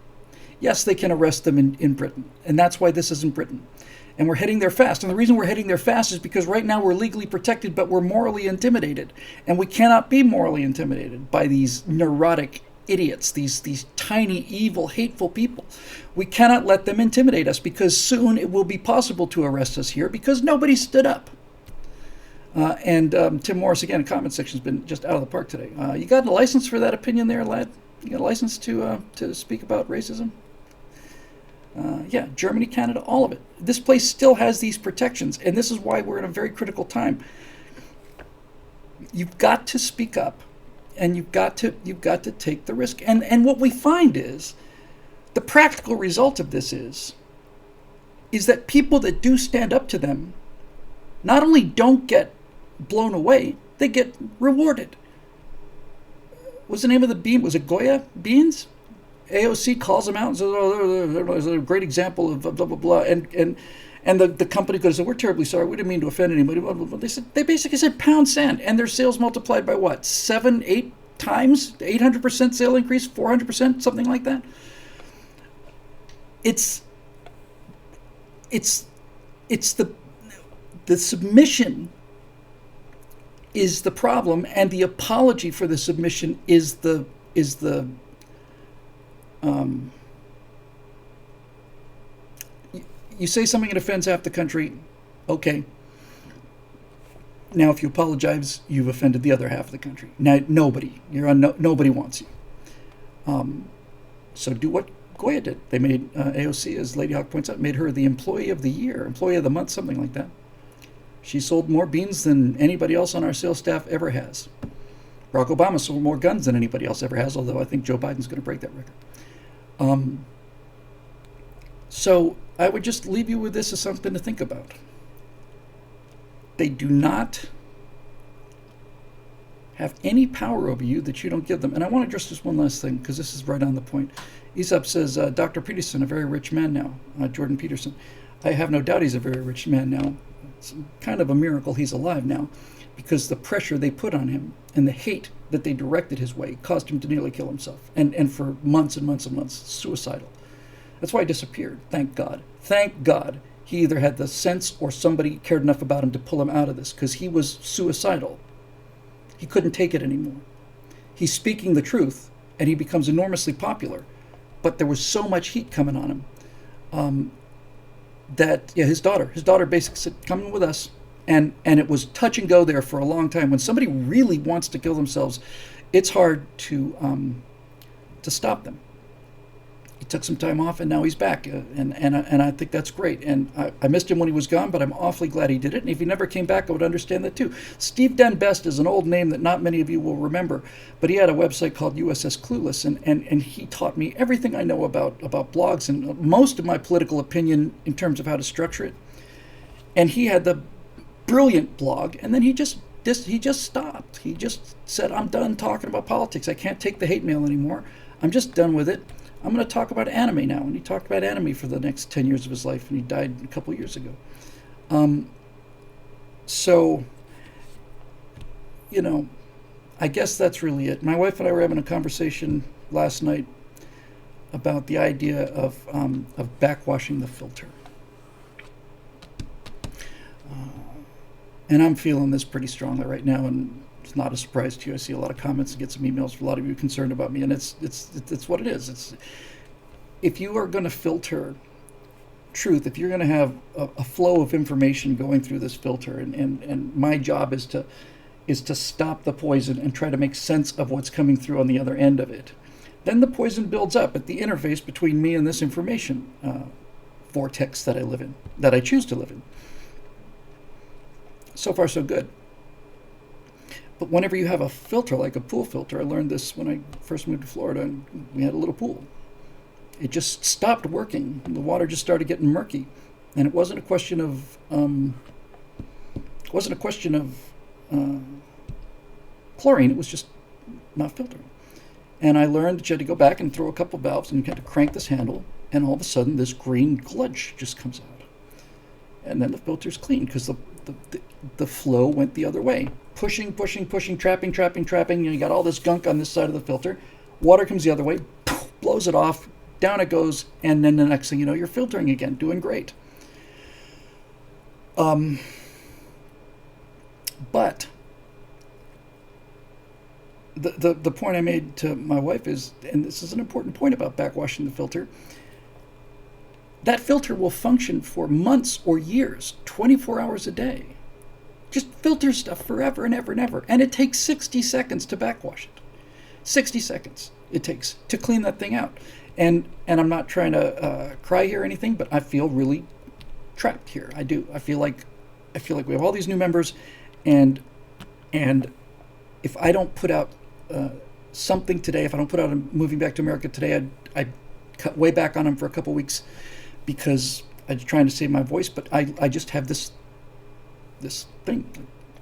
Speaker 1: Yes, they can arrest them in Britain. And that's why this isn't Britain. And we're heading there fast. And the reason we're heading there fast is because right now we're legally protected, but we're morally intimidated. And we cannot be morally intimidated by these neurotic idiots, these tiny, evil, hateful people. We cannot let them intimidate us, because soon it will be possible to arrest us here because nobody stood up. And Tim Morris, again, the comment section has been just out of the park today. You got a license for that opinion there, lad? You got a license to speak about racism? Yeah, Germany, Canada, all of it. This place still has these protections, and this is why we're in a very critical time. You've got to speak up, and you've got to take the risk. And what we find is, the practical result of this is that people that do stand up to them not only don't get blown away, they get rewarded. What's the name of the bean? Was it Goya beans? AOC calls them out and says, "Oh, there's a great example of blah blah blah," and the company goes, "We're terribly sorry. We didn't mean to offend anybody." Blah, blah, blah. They basically said pound sand, and their sales multiplied by what? 7, 8 times? 800% sale increase, 400%, something like that. It's the submission is the problem, and the apology for the submission is the you say something that offends half the country, okay. Now, if you apologize, you've offended the other half of the country. Now, nobody wants you. So do what Goya did. They made AOC, as Lady Hawk points out, made her the employee of the year, employee of the month, something like that. She sold more beans than anybody else on our sales staff ever has. Barack Obama sold more guns than anybody else ever has, although I think Joe Biden's going to break that record. So I would just leave you with this as something to think about. They do not have any power over you that you don't give them. And I want to address this one last thing, because this is right on the point. Aesop says, Dr. Peterson, a very rich man now, Jordan Peterson. I have no doubt he's a very rich man now. It's kind of a miracle he's alive now, because the pressure they put on him and the hate that they directed his way caused him to nearly kill himself. And for months and months and months, suicidal. That's why he disappeared, thank God. Thank God he either had the sense or somebody cared enough about him to pull him out of this, because he was suicidal. He couldn't take it anymore. He's speaking the truth, and he becomes enormously popular. But there was so much heat coming on him that, yeah, his daughter basically said, "Come in with us." And it was touch and go there for a long time. When somebody really wants to kill themselves, it's hard to stop them. He took some time off, and now he's back, and I think that's great. And I missed him when he was gone, but I'm awfully glad he did it. And if he never came back, I would understand that too. Steve Den Best is an old name that not many of you will remember, but he had a website called USS Clueless, and he taught me everything I know about blogs and most of my political opinion in terms of how to structure it. And he had the brilliant blog, and then he just stopped. He just said, "I'm done talking about politics. I can't take the hate mail anymore. I'm just done with it. I'm going to talk about anime now." And he talked about anime for the next 10 years of his life, and he died a couple years ago. So, I guess that's really it. My wife and I were having a conversation last night about the idea of backwashing the filter. And I'm feeling this pretty strongly right now, and it's not a surprise to you. I see a lot of comments and get some emails from a lot of you concerned about me, and it's what it is. If you are going to filter truth, if you're going to have a flow of information going through this filter, and my job is to is to stop the poison and try to make sense of what's coming through on the other end of it. Then the poison builds up at the interface between me and this information vortex that I live in, that I choose to live in. So far, so good. But whenever you have a filter, like a pool filter, I learned this when I first moved to Florida and we had a little pool. It just stopped working. The water just started getting murky. And it wasn't a question of chlorine, it was just not filtering. And I learned that you had to go back and throw a couple valves and you had to crank this handle, and all of a sudden this green gludge just comes out. And then the filter's clean because the flow went the other way. Pushing, trapping. You got all this gunk on this side of the filter. Water comes the other way, blows it off, down it goes, and then the next thing you know, you're filtering again, doing great. But the point I made to my wife is, and this is an important point about backwashing the filter, that filter will function for months or years, 24 hours a day. Just filter stuff forever and ever and ever. And it takes 60 seconds to backwash it. 60 seconds it takes to clean that thing out. And I'm not trying to cry here or anything, but I feel really trapped here. I do. I feel like we have all these new members, and if I don't put out something today, if I don't put out a Moving Back to America today, I'd cut way back on them for a couple weeks because I'm trying to save my voice. But I just have this thing.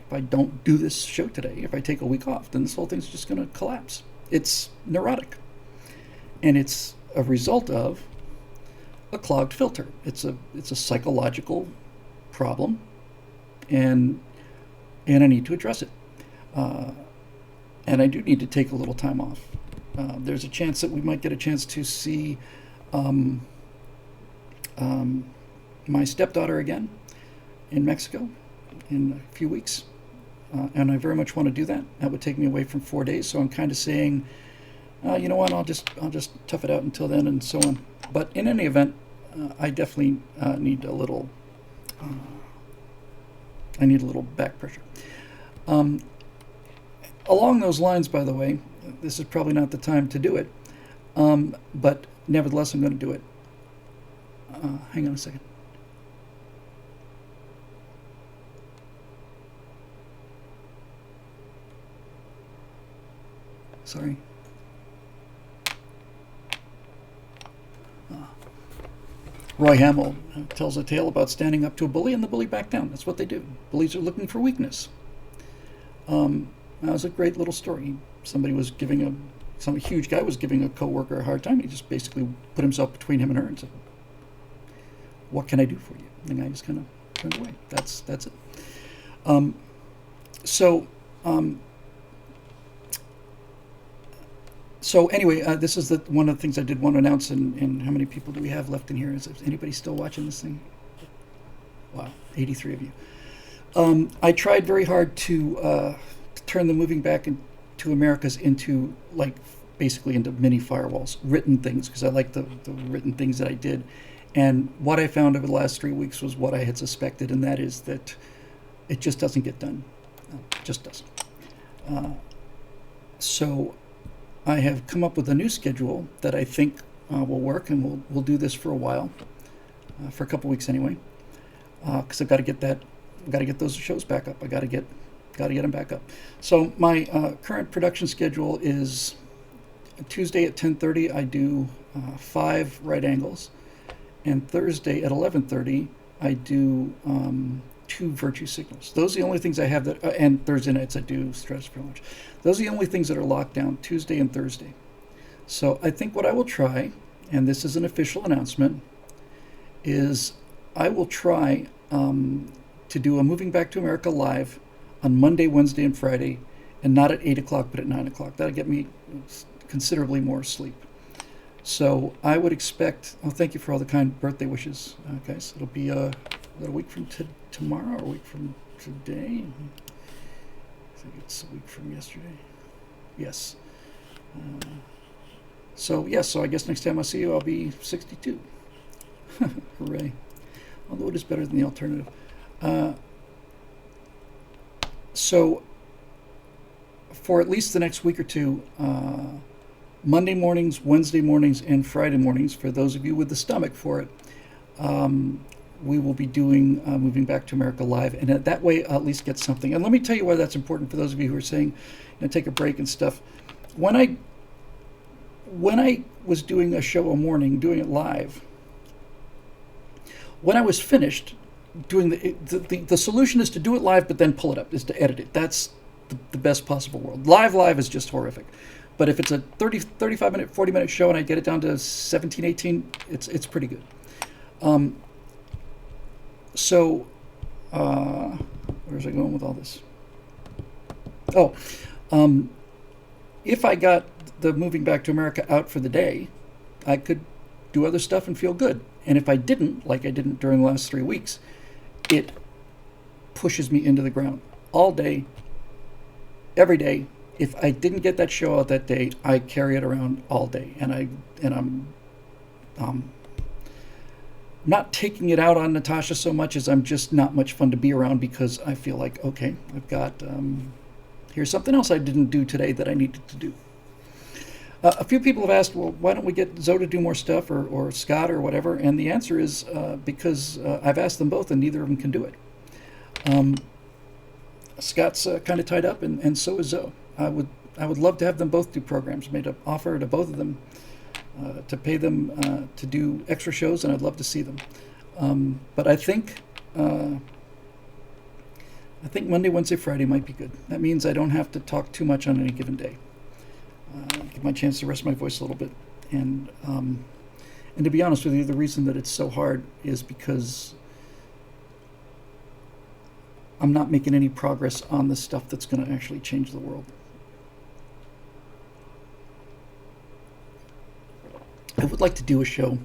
Speaker 1: If I don't do this show today, if I take a week off, then this whole thing's just going to collapse. It's neurotic, and it's a result of a clogged filter. It's a psychological problem, and I need to address it. And I do need to take a little time off. There's a chance that we might get a chance to see my stepdaughter again in Mexico in a few weeks, and I very much want to do that. That would take me away from 4 days, so I'm kind of saying, you know what, I'll just tough it out until then, and so on. But in any event, I definitely need a little back pressure. Along those lines, by the way, this is probably not the time to do it, but nevertheless, I'm going to do it. Hang on a second. Sorry. Roy Hamill tells a tale about standing up to a bully and the bully backed down. That's what they do. Bullies are looking for weakness. That was a great little story. Some huge guy was giving a coworker a hard time. He just basically put himself between him and her and said, "What can I do for you?" And the guy just kind of turned away. That's it. So anyway, this is one of the things I did want to announce, and how many people do we have left in here? Is anybody still watching this thing? Wow, 83 of you. I tried very hard to turn the Moving Back to Americas into, basically into mini firewalls, written things, because I like the written things that I did. And what I found over the last 3 weeks was what I had suspected, and that is that it just doesn't get done. It just doesn't. So I have come up with a new schedule that I think will work, and we'll do this for a while, for a couple weeks anyway, because I've got to get those shows back up. I got to get them back up. So my current production schedule is Tuesday at 10:30. I do 5 right angles, and Thursday at 11:30 I do 2 virtue signals. Those are the only things I have that, and Thursday nights I do Stratosphere launch. Those are the only things that are locked down, Tuesday and Thursday. So I think what I will try, and this is an official announcement, is I will try to do a Moving Back to America live on Monday, Wednesday, and Friday, and not at 8 o'clock, but at 9 o'clock. That'll get me considerably more sleep. So I would expect, thank you for all the kind birthday wishes, guys. It'll be a week from tomorrow, or a week from today. I think it's a week from yesterday. Yes. So I guess next time I see you, I'll be 62. Hooray. Although it is better than the alternative. So for at least the next week or two, Monday mornings, Wednesday mornings, and Friday mornings, for those of you with the stomach for it, we will be doing Moving Back to America live, and that way I'll at least get something. And let me tell you why that's important for those of you who are saying, take a break and stuff. When I was doing a show a morning, doing it live, when I was finished doing the solution is to do it live, but then pull it up, is to edit it. That's the best possible world. Live is just horrific. But if it's a 35 minute, 40 minute show and I get it down to 17, 18, it's pretty good. So, where's I going with all this? Oh, if I got the Moving Back to America out for the day, I could do other stuff and feel good. And if I didn't, like I didn't during the last 3 weeks, it pushes me into the ground all day, every day. If I didn't get that show out that day, I carry it around all day, and I'm not taking it out on Natasha so much as I'm just not much fun to be around, because I feel like, okay, I've got here's something else I didn't do today that I needed to do. A few people have asked, well, why don't we get Zoe to do more stuff, or Scott, or whatever? And the answer is because I've asked them both, and neither of them can do it. Scott's kind of tied up, and so is Zoe. I would love to have them both do programs. Made an offer to both of them to pay them to do extra shows, and I'd love to see them. But I think Monday, Wednesday, Friday might be good. That means I don't have to talk too much on any given day. Give my chance to rest my voice a little bit. And to be honest with you, the reason that it's so hard is because I'm not making any progress on the stuff that's going to actually change the world. I would like to do a show.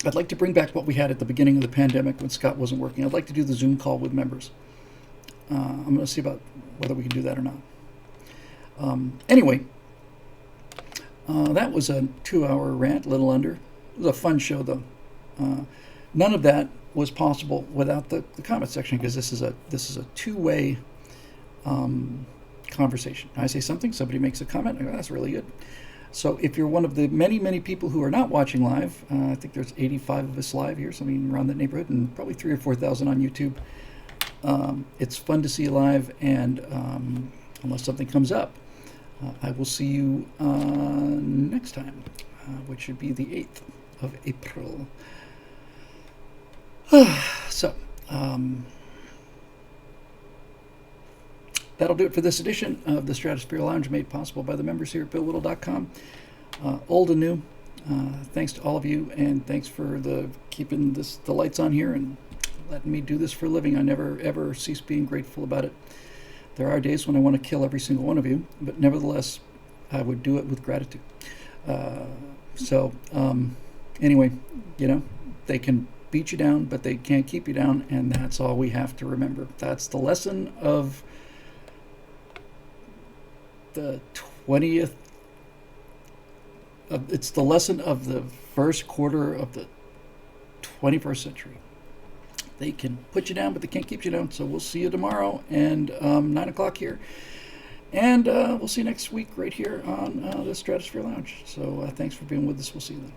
Speaker 1: I'd like to bring back what we had at the beginning of the pandemic when Scott wasn't working. I'd like to do the Zoom call with members. I'm going to see about whether we can do that or not. Anyway, that was a 2-hour rant, a little under. It was a fun show, though. None of that was possible without the comment section, because this is a two-way conversation. I say something, somebody makes a comment, I go, that's really good. So if you're one of the many, many people who are not watching live, I think there's 85 of us live here, something around that neighborhood, and probably 3,000 or 4,000 on YouTube. It's fun to see you live, and unless something comes up, I will see you next time, which should be the 8th of April. So, that'll do it for this edition of the Stratosphere Lounge, made possible by the members here at BillWhittle.com. Old and new, thanks to all of you, and thanks for keeping the lights on here and letting me do this for a living. I never, ever cease being grateful about it. There are days when I want to kill every single one of you, but nevertheless, I would do it with gratitude. Anyway, they can beat you down, but they can't keep you down, and that's all we have to remember. That's the lesson of the 20th. It's the lesson of the first quarter of the 21st century. They can put you down, but they can't keep you down. So we'll see you tomorrow, and 9 o'clock here. And we'll see you next week right here on the Stratosphere Lounge. So thanks for being with us. We'll see you then.